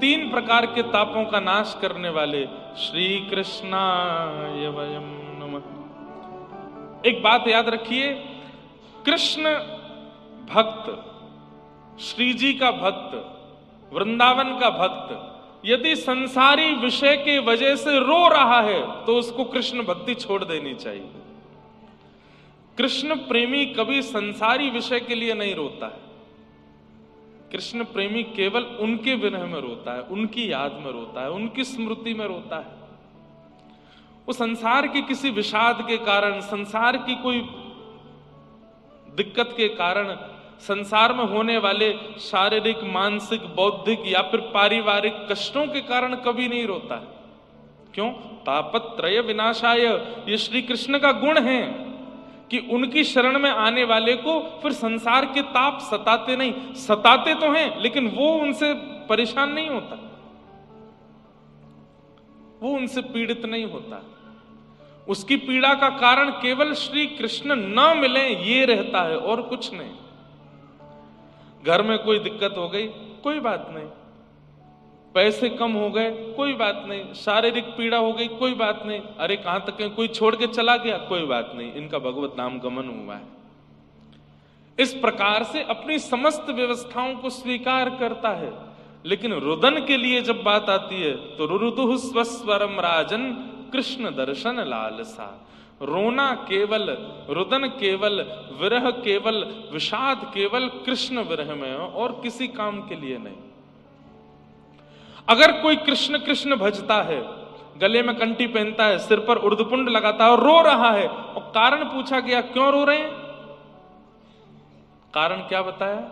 तीन प्रकार के तापों का नाश करने वाले, श्री कृष्णाय वयम नमः। एक बात याद रखिए, कृष्ण भक्त, श्री जी का भक्त, वृंदावन का भक्त यदि संसारी विषय के वजह से रो रहा है तो उसको कृष्ण भक्ति छोड़ देनी चाहिए। कृष्ण प्रेमी कभी संसारी विषय के लिए नहीं रोता है। कृष्ण प्रेमी केवल उनके विरह में रोता है, उनकी याद में रोता है, उनकी स्मृति में रोता है। वो संसार की किसी विषाद के कारण, संसार की कोई दिक्कत के कारण, संसार में होने वाले शारीरिक, मानसिक, बौद्धिक या फिर पारिवारिक कष्टों के कारण कभी नहीं रोता है। क्यों? तापत्रय विनाशाय, ये श्री कृष्ण का गुण है कि उनकी शरण में आने वाले को फिर संसार के ताप सताते नहीं। सताते तो हैं लेकिन वो उनसे परेशान नहीं होता, वो उनसे पीड़ित नहीं होता। उसकी पीड़ा का कारण केवल श्री कृष्ण न मिले ये रहता है और कुछ नहीं। घर में कोई दिक्कत हो गई, कोई बात नहीं। पैसे कम हो गए, कोई बात नहीं। शारीरिक पीड़ा हो गई, कोई बात नहीं। अरे कहां तक है, कोई छोड़ के चला गया, कोई बात नहीं, इनका भगवत नाम गमन हुआ है। इस प्रकार से अपनी समस्त व्यवस्थाओं को स्वीकार करता है। लेकिन रुदन के लिए जब बात आती है तो रुरुदुः स्वस्वरम राजन कृष्ण दर्शन लालसा। रोना केवल, रुदन केवल, विरह केवल, विषाद केवल कृष्ण विरह में हो और किसी काम के लिए नहीं। अगर कोई कृष्ण कृष्ण भजता है, गले में कंठी पहनता है, सिर पर उर्धपुंड लगाता है और रो रहा है, और कारण पूछा गया क्यों रो रहे हैं, कारण क्या बताया?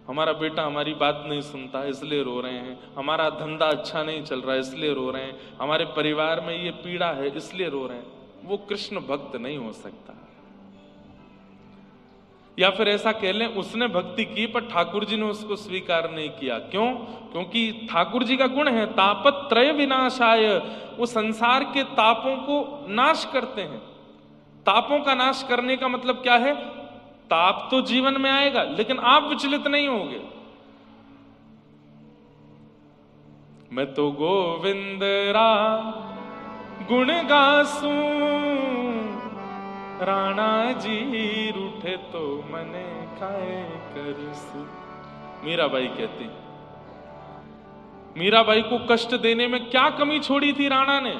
हमारा बेटा हमारी बात नहीं सुनता इसलिए रो रहे हैं, हमारा धंधा अच्छा नहीं चल रहा है इसलिए रो रहे हैं, हमारे परिवार में ये पीड़ा है इसलिए रो रहे हैं। वो कृष्ण भक्त नहीं हो सकता। या फिर ऐसा कह लें, उसने भक्ति की पर ठाकुर जी ने उसको स्वीकार नहीं किया। क्यों? क्योंकि ठाकुर जी का गुण है तापत्रय विनाशाय, वो संसार के तापों को नाश करते हैं। तापों का नाश करने का मतलब क्या है? ताप तो जीवन में आएगा लेकिन आप विचलित नहीं होगे। मैं तो गोविंद रा गुण गासूं, राणा जी रूठे तो मने खाए करसू। मीराबाई कहती, मीराबाई को कष्ट देने में क्या कमी छोड़ी थी राणा ने?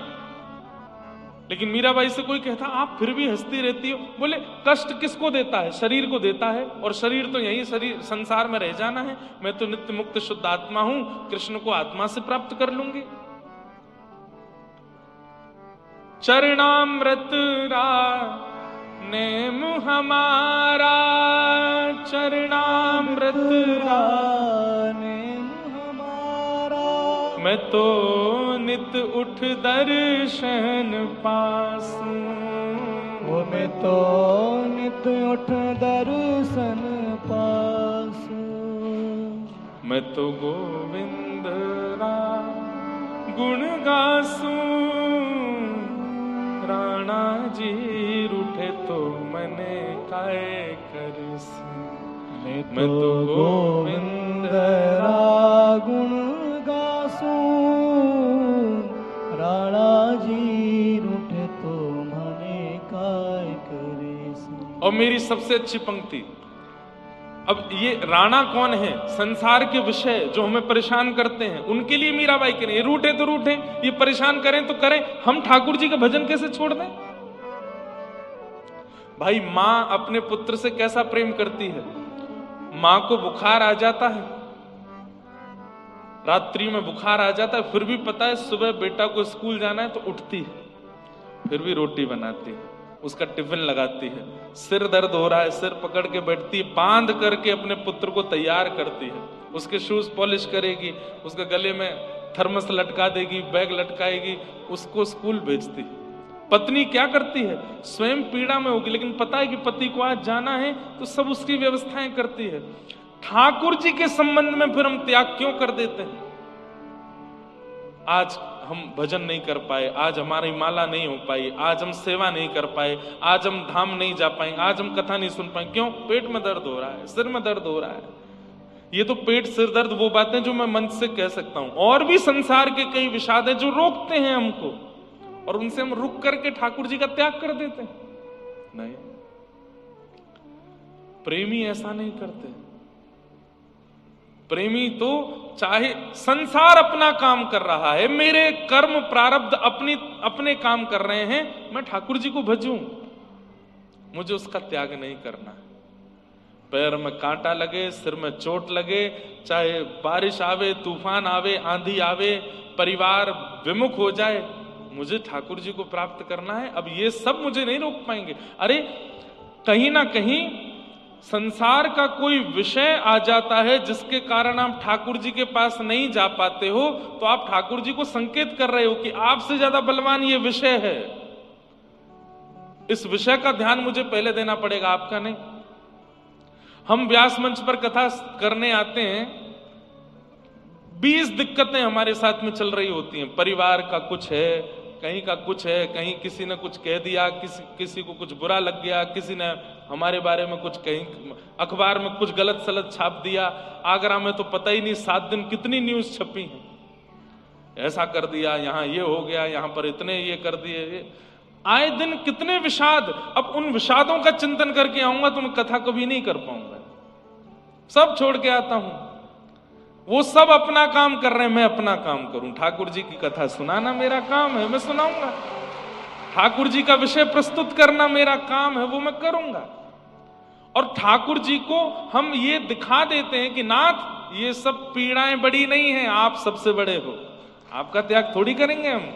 लेकिन मीराबाई से कोई कहता आप फिर भी हंसती रहती हो। बोले कष्ट किसको देता है? शरीर को देता है, और शरीर तो यही शरीर संसार में रह जाना है। मैं तो नित्य मुक्त शुद्ध आत्मा हूं, कृष्ण को आत्मा से प्राप्त कर लूंगी। चरणामृत रा नेम हमारा, चरणामृत रा नेम हमारा, मैं तो नित उठ दर्शन पासूं। वो मैं तो नित उठ दर्शन पासूं। मैं तो गोविंद रा गुण गासूं, राणा जी रूठे तो मने काए करसूं। मैं तो गोविंद रा गुण गासूं, राणा जी रूठे तो मने काय करेसूं। और मेरी सबसे अच्छी पंक्ति, अब ये राणा कौन है? संसार के विषय जो हमें परेशान करते हैं उनके लिए मीराबाई कह रही है, रूठे तो रूठे, ये परेशान करें तो करें, हम ठाकुर जी का भजन कैसे छोड़ दें? भाई मां अपने पुत्र से कैसा प्रेम करती है। मां को बुखार आ जाता है, रात्रि में बुखार आ जाता है, फिर भी पता है सुबह बेटा को स्कूल जाना है तो उठती है, फिर भी रोटी बनाती है, उसका टिफिन लगाती है। सिर दर्द हो रहा है, सिर पकड़ के बैठती है, बांध करके अपने पुत्र को तैयार करती है, उसके शूज पॉलिश करेगी, उसके गले में थर्मस लटका देगी, बैग लटकाएगी, उसको स्कूल भेजती है। पत्नी क्या करती है? स्वयं पीड़ा में होगी लेकिन पता है कि पति को आज जाना है तो सब उसकी व्यवस्थाएं करती है। ठाकुर जी के संबंध में फिर हम त्याग क्यों कर देते हैं? आज हम भजन नहीं कर पाए, आज हमारी माला नहीं हो पाई, आज हम सेवा नहीं कर पाए, आज हम धाम नहीं जा पाए, आज हम कथा नहीं सुन पाए। क्यों? पेट में दर्द हो रहा है, सिर में दर्द हो रहा है। ये तो पेट सिर दर्द वो बातें जो मैं मन से कह सकता हूं। और भी संसार के कई विषाद हैं जो रोकते हैं हमको, और उनसे हम रुक करके ठाकुर जी का त्याग कर देते हैं। नहीं, प्रेमी ऐसा नहीं करते। प्रेमी तो चाहे संसार अपना काम कर रहा है, मेरे कर्म प्रारब्ध अपने काम कर रहे हैं, मैं ठाकुर जी को भजूं, मुझे उसका त्याग नहीं करना। पैर में कांटा लगे, सिर में चोट लगे, चाहे बारिश आवे, तूफान आवे, आंधी आवे, परिवार विमुख हो जाए, मुझे ठाकुर जी को प्राप्त करना है। अब ये सब मुझे नहीं रोक पाएंगे। अरे कहीं ना कहीं संसार का कोई विषय आ जाता है जिसके कारण आप ठाकुर जी के पास नहीं जा पाते हो, तो आप ठाकुर जी को संकेत कर रहे हो कि आपसे ज्यादा बलवान ये विषय है। इस विषय का ध्यान मुझे पहले देना पड़ेगा, आपका नहीं। हम व्यास मंच पर कथा करने आते हैं, 20 दिक्कतें हमारे साथ में चल रही होती हैं। परिवार का कुछ है, कहीं का कुछ है, कहीं किसी ने कुछ कह दिया, किसी को कुछ बुरा लग गया, किसी ने हमारे बारे में कुछ, कहीं अखबार में कुछ गलत सलत छाप दिया। आगरा में तो पता ही नहीं 7 दिन कितनी न्यूज छपी है, ऐसा कर दिया, यहां ये हो गया, यहां पर इतने ये कर दिए, आए दिन कितने विषाद। अब उन विषादों का चिंतन करके आऊंगा तो मैं कथा कभी नहीं कर पाऊंगा। सब छोड़ के आता हूं, वो सब अपना काम कर रहे हैं, मैं अपना काम करूं। ठाकुर जी की कथा सुनाना मेरा काम है, मैं सुनाऊंगा। ठाकुर जी का विषय प्रस्तुत करना मेरा काम है, वो मैं करूंगा। और ठाकुर जी को हम ये दिखा देते हैं कि नाथ ये सब पीड़ाएं बड़ी नहीं हैं, आप सबसे बड़े हो, आपका त्याग थोड़ी करेंगे हम।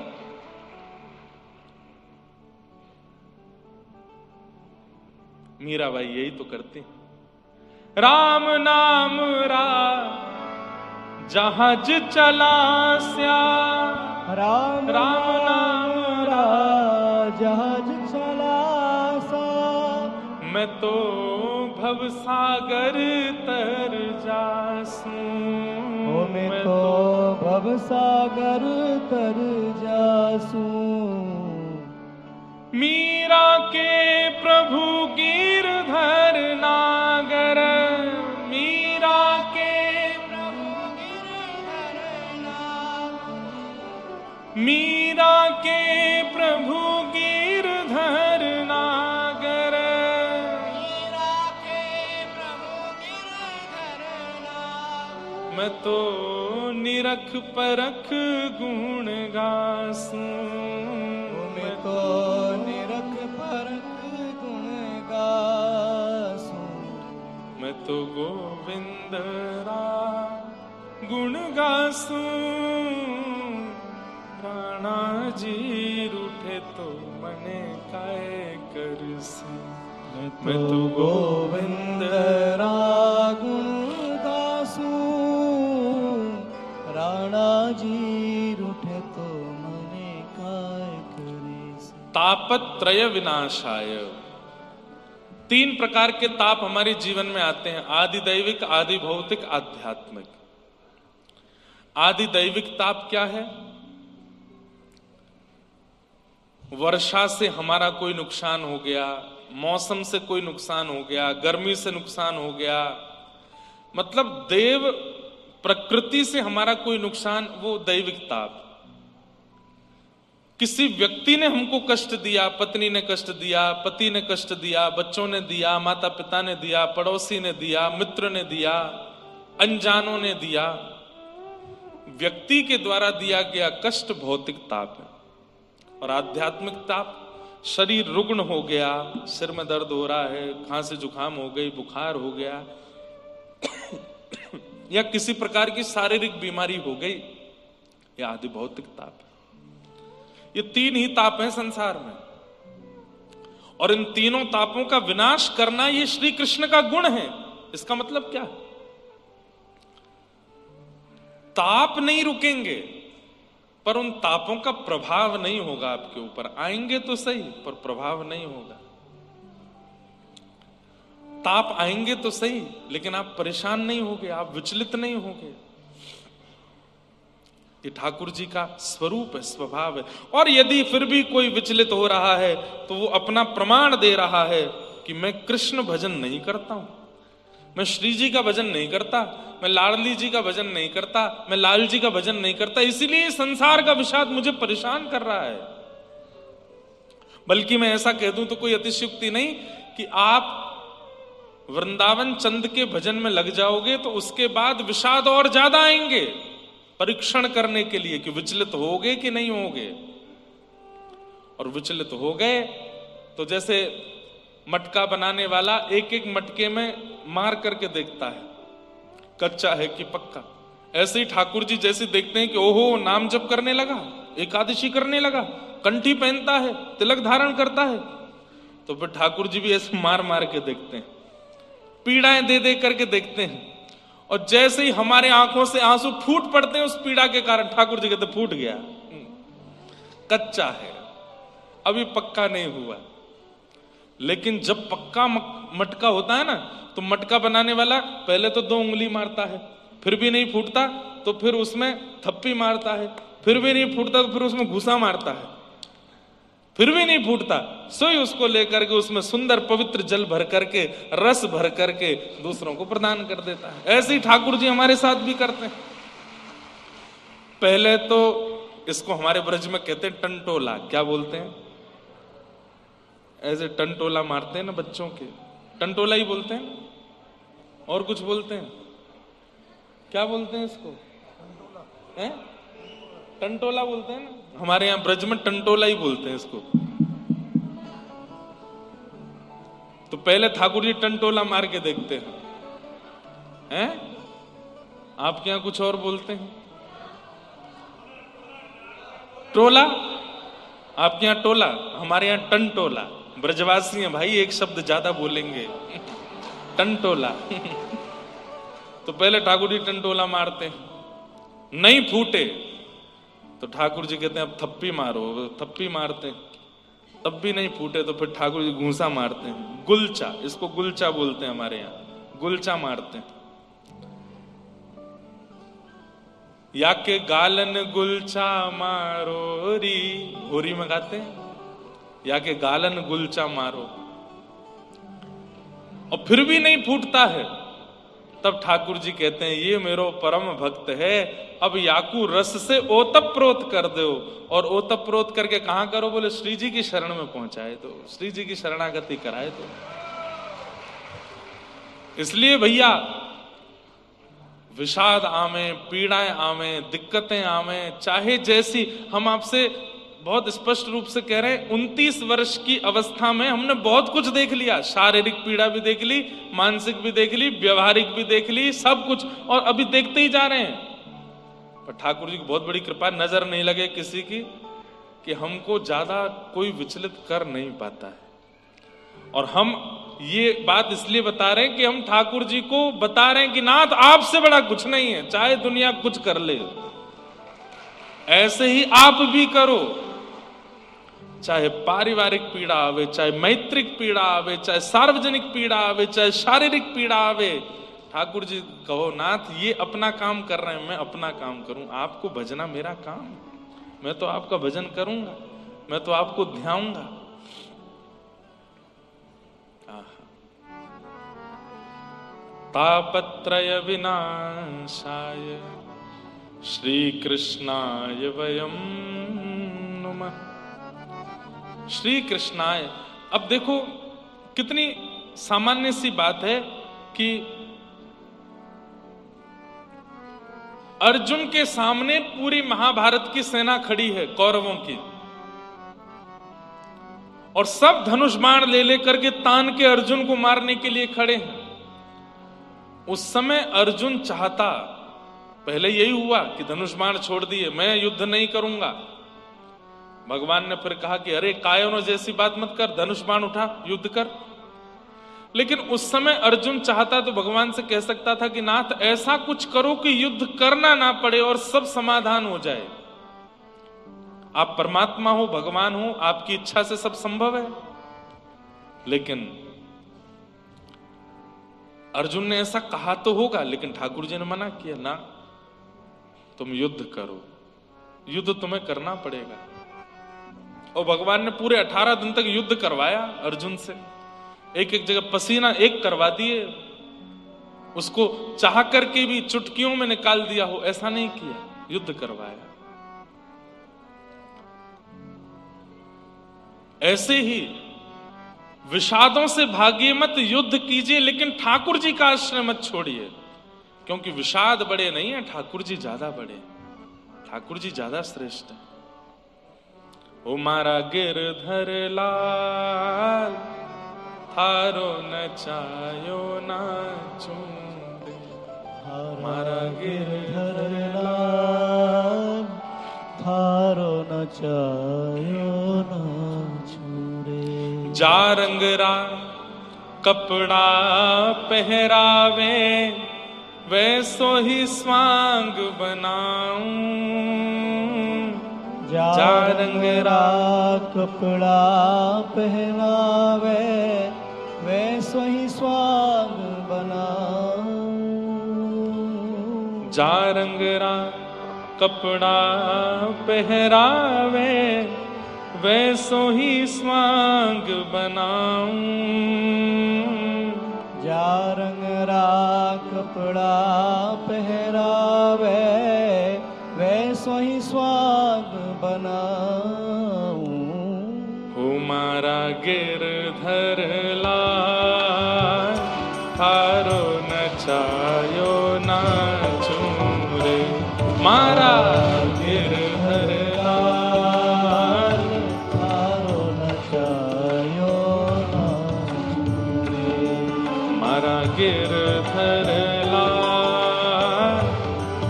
मीराबाई यही तो करती हैं। राम नाम रा जहाज चला स्या, राम नाम रा जहाज चला सा, मैं तो भव सागर तर जासूं। मैं तो भव सागर तर जासूं। मीरा के प्रभु गिरधर नागर, मीरा के प्रभु गिरधर नागर, मीरा के प्रभु गिरधर नागर, मीरा के प्रभु गिरधर नागर। मैं तो निरख परख गुण गासूं, मैं तो निरख परख गुण गासूं, मैं तो गोविंद रा गुण गासूं। राणा जी रूठे तो मने काय करसे, मैं तो गोविंद रा गुण गासूं। राणा जी रूठे तो मने काय करसे। तापत्रय विनाशाय, 3 प्रकार के ताप हमारे जीवन में आते हैं, आदि दैविक, आदि भौतिक, आध्यात्मिक। आदि दैविक ताप क्या है? वर्षा से हमारा कोई नुकसान हो गया, मौसम से कोई नुकसान हो गया, गर्मी से नुकसान हो गया, मतलब देव प्रकृति से हमारा कोई नुकसान, वो दैविक ताप। किसी व्यक्ति ने हमको कष्ट दिया, पत्नी ने कष्ट दिया, पति ने कष्ट दिया, बच्चों ने दिया, माता पिता ने दिया, पड़ोसी ने दिया, मित्र ने दिया, अनजानों ने दिया, व्यक्ति के द्वारा दिया गया कष्ट भौतिक ताप है। और आध्यात्मिक ताप, शरीर रुग्ण हो गया, सिर में दर्द हो रहा है, खांसी जुकाम हो गई, बुखार हो गया, या किसी प्रकार की शारीरिक बीमारी हो गई, यह आदि भौतिक ताप है। ये 3 ही ताप हैं संसार में, और इन तीनों तापों का विनाश करना ये श्री कृष्ण का गुण है। इसका मतलब क्या? ताप नहीं रुकेंगे, पर उन तापों का प्रभाव नहीं होगा आपके ऊपर। आएंगे तो सही, पर प्रभाव नहीं होगा। ताप आएंगे तो सही, लेकिन आप परेशान नहीं होगे, आप विचलित नहीं होगे। ये ठाकुर जी का स्वरूप है, स्वभाव है। और यदि फिर भी कोई विचलित हो रहा है तो वो अपना प्रमाण दे रहा है कि मैं कृष्ण भजन नहीं करता हूं, मैं श्री जी का भजन नहीं करता, मैं लाडली जी का भजन नहीं करता, मैं लाल जी का भजन नहीं करता, इसीलिए संसार का विषाद मुझे परेशान कर रहा है। बल्कि मैं ऐसा कह दूं तो कोई अतिशयोक्ति नहीं कि आप वृंदावन चंद के भजन में लग जाओगे तो उसके बाद विषाद और ज्यादा आएंगे, परीक्षण करने के लिए कि विचलित होगे कि नहीं होगे। और विचलित हो गए तो जैसे मटका बनाने वाला एक एक मटके में मार करके देखता है कच्चा है कि पक्का, ऐसे ही ठाकुर जी जैसे देखते हैं कि ओहो नाम जप करने लगा, एकादशी करने लगा, कंठी पहनता है, तिलक धारण करता है, तो फिर ठाकुर जी भी ऐसे मार मार के देखते हैं, पीड़ाएं दे दे करके देखते हैं। और जैसे ही हमारे आंखों से आंसू फूट पड़ते हैं उस पीड़ा के कारण, ठाकुर जी कहते फूट गया, कच्चा है, अभी पक्का नहीं हुआ। लेकिन जब पक्का मटका होता है ना, तो मटका बनाने वाला पहले तो 2 उंगली मारता है, फिर भी नहीं फूटता तो फिर उसमें थप्पी मारता है, फिर भी नहीं फूटता तो फिर उसमें घुसा मारता है, फिर भी नहीं फूटता, सोई उसको लेकर के उसमें सुंदर पवित्र जल भर करके, रस भर करके दूसरों को प्रदान कर देता है। ऐसे ही ठाकुर जी हमारे साथ भी करते हैं। पहले तो इसको हमारे ब्रज में कहते हैं टंटोला। क्या बोलते हैं? ऐसे टंटोला मारते हैं ना बच्चों के, टंटोला ही बोलते हैं। और कुछ बोलते हैं? क्या बोलते हैं इसको? हैं? टंटोला बोलते हैं ना, हमारे यहाँ ब्रज में टंटोला ही बोलते हैं इसको। तो पहले ठाकुर जी टंटोला मार के देखते हैं। आपके यहाँ कुछ और बोलते हैं? टोला, आपके यहाँ टोला, हमारे यहाँ टंटोला। ब्रजवासी हैं भाई, एक शब्द ज्यादा बोलेंगे, टंटोला। तो पहले ठाकुर जी टंटोला मारते हैं, नहीं फूटे तो ठाकुर जी कहते हैं अब थप्पी मारो, थप्पी मारते हैं, तब भी नहीं फूटे तो फिर ठाकुर जी घूंसा मारते हैं, गुलचा, इसको गुलचा बोलते हैं हमारे यहाँ, गुलचा मारते हैं। या के गालन गुलचा मारो री, होरी में गाते हैं, या के गालन गुलचा मारो, और फिर भी नहीं फूटता है, तब ठाकुर जी कहते हैं ये मेरो परम भक्त है, अब याकू रस से ओतप्रोत कर दो। और ओतप्रोत करके कहां करो? बोले श्री जी की शरण में पहुंचाए तो, श्री जी की शरणागति कराए तो। इसलिए भैया विषाद आवे, पीड़ाएं आवे, दिक्कतें आवे, चाहे जैसी, हम आपसे बहुत स्पष्ट रूप से कह रहे हैं, 29 वर्ष की अवस्था में हमने बहुत कुछ देख लिया। शारीरिक पीड़ा भी देख ली, मानसिक भी देख ली, व्यवहारिक भी देख ली, सब कुछ, और अभी देखते ही जा रहे हैं। पर ठाकुर जी की बहुत बड़ी कृपा, नजर नहीं लगे किसी की कि हमको ज्यादा कोई विचलित कर नहीं पाता है। और हम ये बात इसलिए बता रहे हैं कि हम ठाकुर जी को बता रहे हैं कि नाथ आपसे बड़ा कुछ नहीं है, चाहे दुनिया कुछ कर ले, ऐसे ही आप भी करो। चाहे पारिवारिक पीड़ा आवे, चाहे मैत्रिक पीड़ा आवे, चाहे सार्वजनिक पीड़ा आवे, चाहे शारीरिक पीड़ा आवे, ठाकुर जी कहो नाथ ये अपना काम कर रहे हैं, मैं अपना काम करूं, आपको भजना मेरा काम, मैं तो आपका भजन करूंगा, मैं तो आपको ध्याऊंगा। तापत्रय विनाशाय श्री कृष्णाय वयम नुमः। श्री कृष्णाय, अब देखो कितनी सामान्य सी बात है कि अर्जुन के सामने पूरी महाभारत की सेना खड़ी है, कौरवों की, और सब धनुष बाण ले लेकर के तान के अर्जुन को मारने के लिए खड़े हैं। उस समय अर्जुन चाहता, पहले यही हुआ कि धनुष बाण छोड़ दिए, मैं युद्ध नहीं करूंगा। भगवान ने फिर कहा कि अरे कायरों जैसी बात मत कर, धनुष बाण उठा, युद्ध कर। लेकिन उस समय अर्जुन चाहता तो भगवान से कह सकता था कि नाथ ऐसा कुछ करो कि युद्ध करना ना पड़े और सब समाधान हो जाए। आप परमात्मा हो, भगवान हो, आपकी इच्छा से सब संभव है। लेकिन अर्जुन ने ऐसा कहा तो होगा, लेकिन ठाकुर जी ने मना किया, ना तुम युद्ध करो, युद्ध तुम्हें करना पड़ेगा। और भगवान ने पूरे 18 दिन तक युद्ध करवाया अर्जुन से, एक एक जगह पसीना एक करवा दिए, उसको चाह करके भी चुटकियों में निकाल दिया हो, ऐसा नहीं किया, युद्ध करवाया। ऐसे ही विषादों से भागिए मत, युद्ध कीजिए, लेकिन ठाकुर जी का आश्रय मत छोड़िए, क्योंकि विषाद बड़े नहीं है, ठाकुर जी ज्यादा बड़े, ठाकुर जी ज्यादा श्रेष्ठ है। ओ मारा गिरधर लाल थारो नचायो नाचूं रे, मारा गिरधर लाल थारो नचायो नाचूं रे। जा रंगरा कपड़ा पहरावे, वैसो ही स्वांग बनाऊं। जा रंगरा कपड़ा पहनावे, वैसो ही स्वांग बनाऊं। जा रंगरा कपड़ा पहरावे, वैसो ही स्वांग बनाऊं। जा रंगरा कपड़ा पहरावे, वैसो ही स्वांग बनाऊं। हो मारा गिरधर लाल थारो नचायो नाचूं रे, मारा गिरधर लाल थारो नचायो नाचूं रे। मारा गिरधर लाल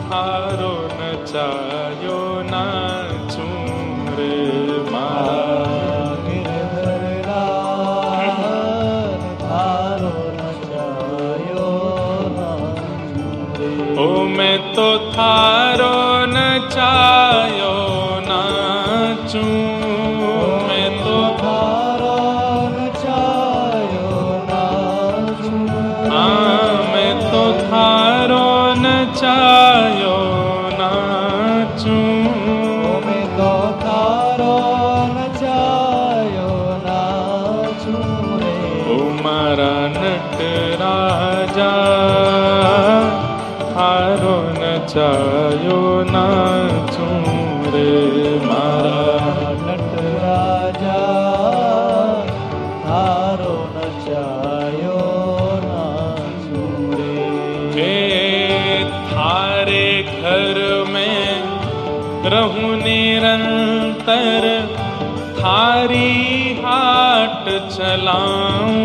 थारो नचायो नाचूं रे, मारा गिरधर लाल थारो नचायो नाचूं रे। ओ मैं तो थारो नचायो नाचूं, मैं तो थारो नचायो नाचूं। मैं तो थारो नचायो नाचूं। मैं तो थारो नचायो नचायो नाचूं रे मारा नटराजा थारो नचायो नाचूं रे। हे थारे घर में रहूं निरंतर थारी हाट चलाऊं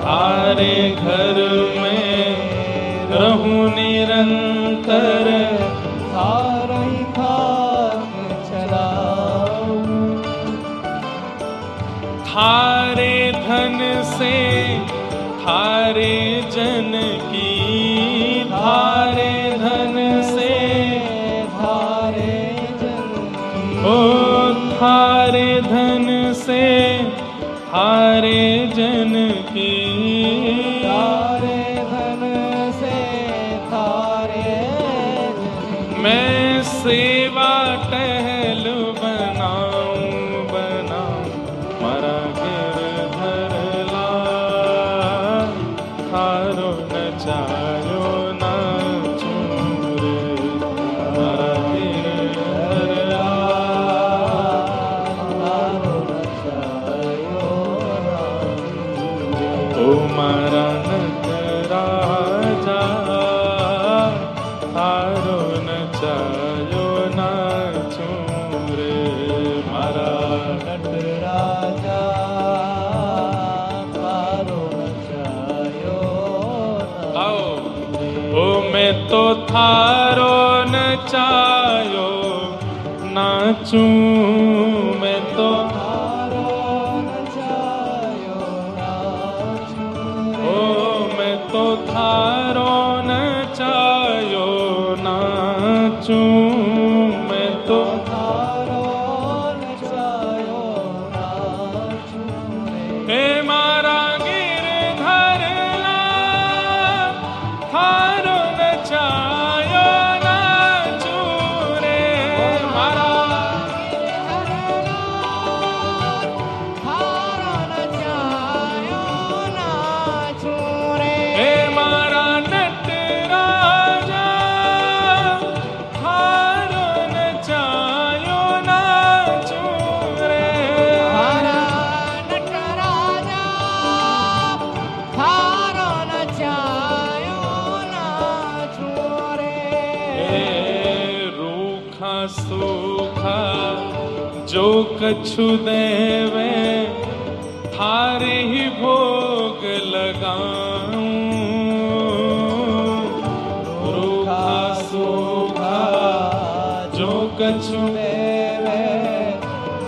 थारे घर में रहूं निरंतर थारे खाक चलाऊं थारे धन से थारे जन की थारे धन से थारे जन की ओ थारे धन से थारे जन की थारे धन से थारे जन की मैं सेवा टहल बनाऊं मारा गिरधरला थारो नचायो नाचूं रे मारा गिरधरला थारो नचायो नाचूं रे। ओ मारा नटराजा थारो नचायो नाचूं रे मारा नटराजा थारो नचायो आओ ओ मैं तो थारो नचायो नाचूं मैं तो थारो नचायो नाचूं ओ मैं तो थारो नचायो नाचूं मैं तो थारो नचायो नाचूं रे। हे मारा गिरधरला थारो नचायो नाचूं रे मारा थारो नचायो नाचूं रे। हे मारा नटराजा थारो नचायो नाचूं रे मारा नटराजा थारो नचायो नाचूं रे। हे रूखा सूखा जो कछु देवे थारे ही भोग लगाऊं रूखा सूखा जो कछु देवे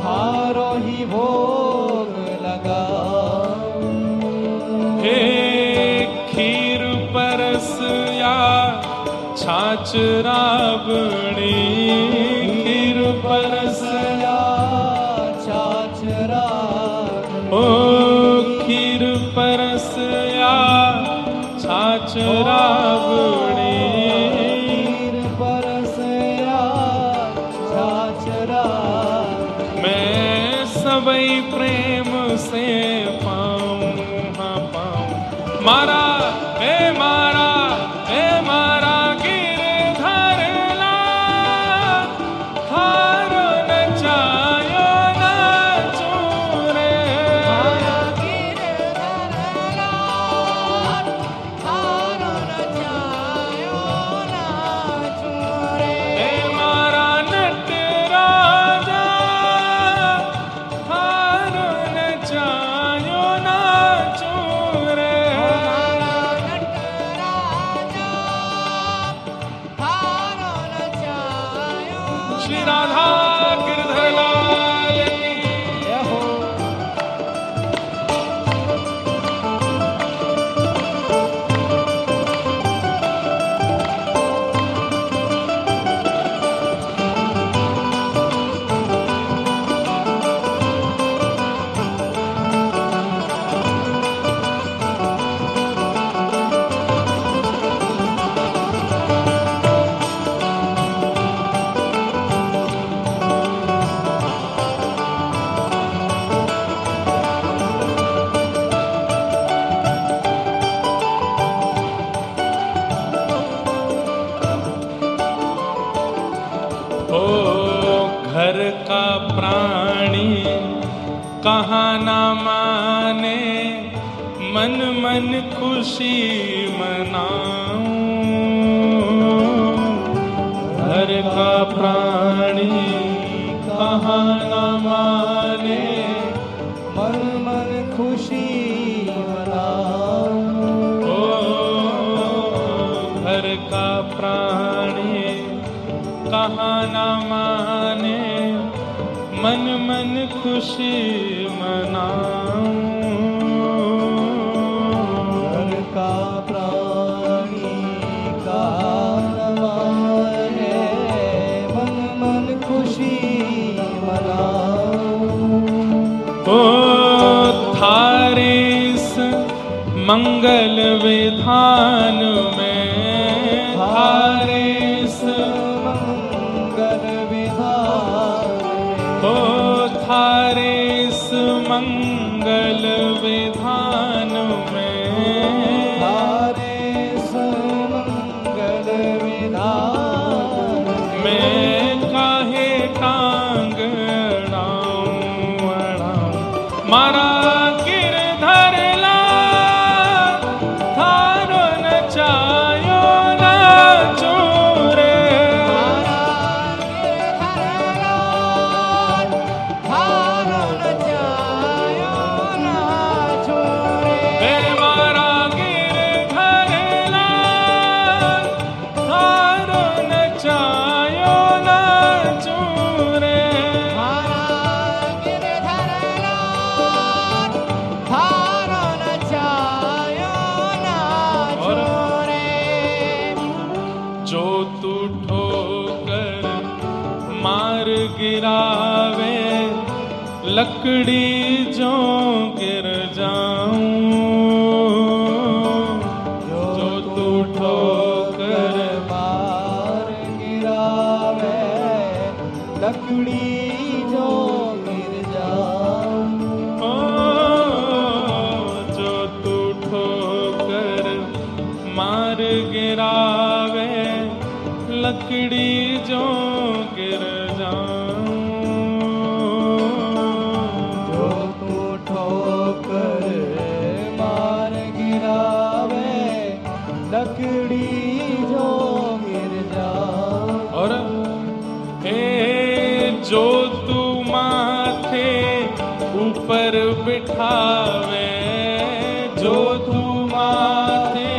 थारो ही भोग लगाऊं। हे खीर परस या छाछ राबड़ी खीर परस या छाछ ओ खीर परस या छाछ राबड़ी खीर परसया छाछ मैं सबई प्रेम से पाऊं हाँ पाऊं मारा गिरधरला थारो नचायो नाचूं रे मारा गिरधरला थारो नचायो नाचूं रे। हे मारा नटराजा थारो नचायो नाचूं रे मारा नटराजा थारो नचायो श्री राधा गिरधरलाल की जय हो। का प्राणी कहाँ ना माने, मन मन खुशी मनाऊं। घर का प्राणी कहाँ ना माने, मन मन खुशी मनाऊं। ओ घर का प्राणी कहाँ ना माने, मन मन खुशी मनाऊं। घर का प्राणी कहाँ न माने, मन मन खुशी मनाऊं। ओ थारे इस मंगल विधान में, थारे इस मंगल विधान ओ थारे इस मंगल विधान में, थारे मंगल विधान मैं काहे टांग अड़ाऊं अड़ाऊं। मारा गिरधर लाल थारो नचायो नाचो रे। हे मारा गिरधर लाल थारो नचायो नाचो रे। जो तू ठोकर मार गिरावे, लकड़ी जो गिर जाऊं। जो तू ठोकर मार गिरावे, लकड़ी जो गिर जाऊं। ओ जो तू ठोकर मार गिरावे, लकड़ी जो गिर जाऊं। जो तू ठोकर मार गिरावे, लकड़ी जो गिर जाऊं। और हे जो तू माथे ऊपर बिठावे, जो तू माथे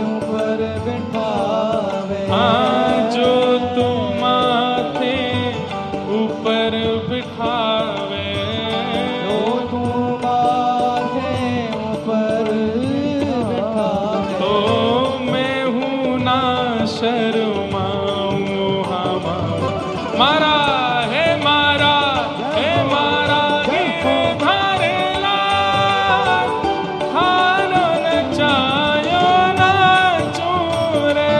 ऊपर बिठावे, हाँ जो तू माथे ऊपर बिठावे, जो तू माथे ऊपर बिठावे। तो मैं हूँ ना शर्माऊं हमाऊं। मारा है मारा गिरधर लाल थारो नचायो नाचो रे।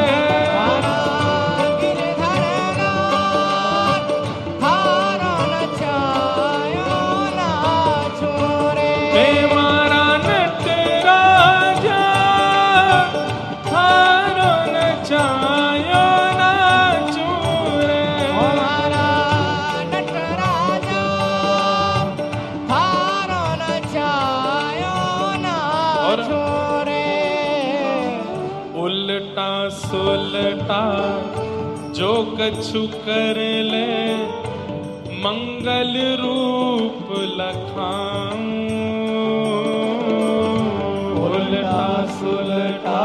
हे मारा नटराजा थारो नचायो नाचो रे। उल्टा सुलटा जो कछु कर ले, मंगल रूप लखाऊं। उल्टा सुलटा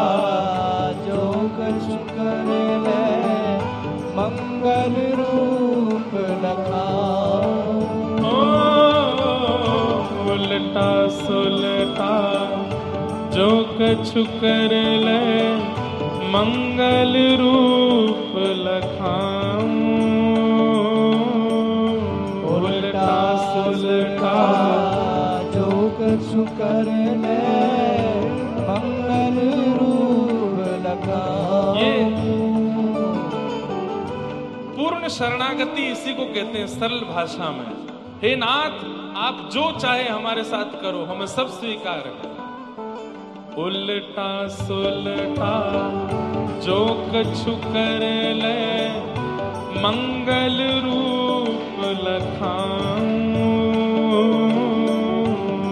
जो कुछ कर ले, मंगल रूप लखाऊं। ओ उल्टा सुलटा जो कछु कर ले, मंगल रूप लखाऊं। उल्टा सुलटा जो कुछ कर ले, मंगल रूप लखाऊं। ये पूर्ण शरणागति इसी को कहते हैं सरल भाषा में। हे नाथ, आप जो चाहे हमारे साथ करो, हमें सब स्वीकार है। उल्टा सुलटा जो कछु कर ले, मंगल रूप लखाऊं,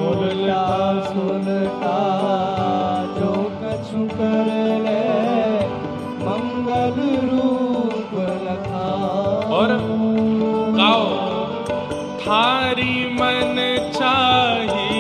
उल्टा सुलटा जो कछु कर ले मंगल रूप लखाऊं। और गाओ थारी मन चाही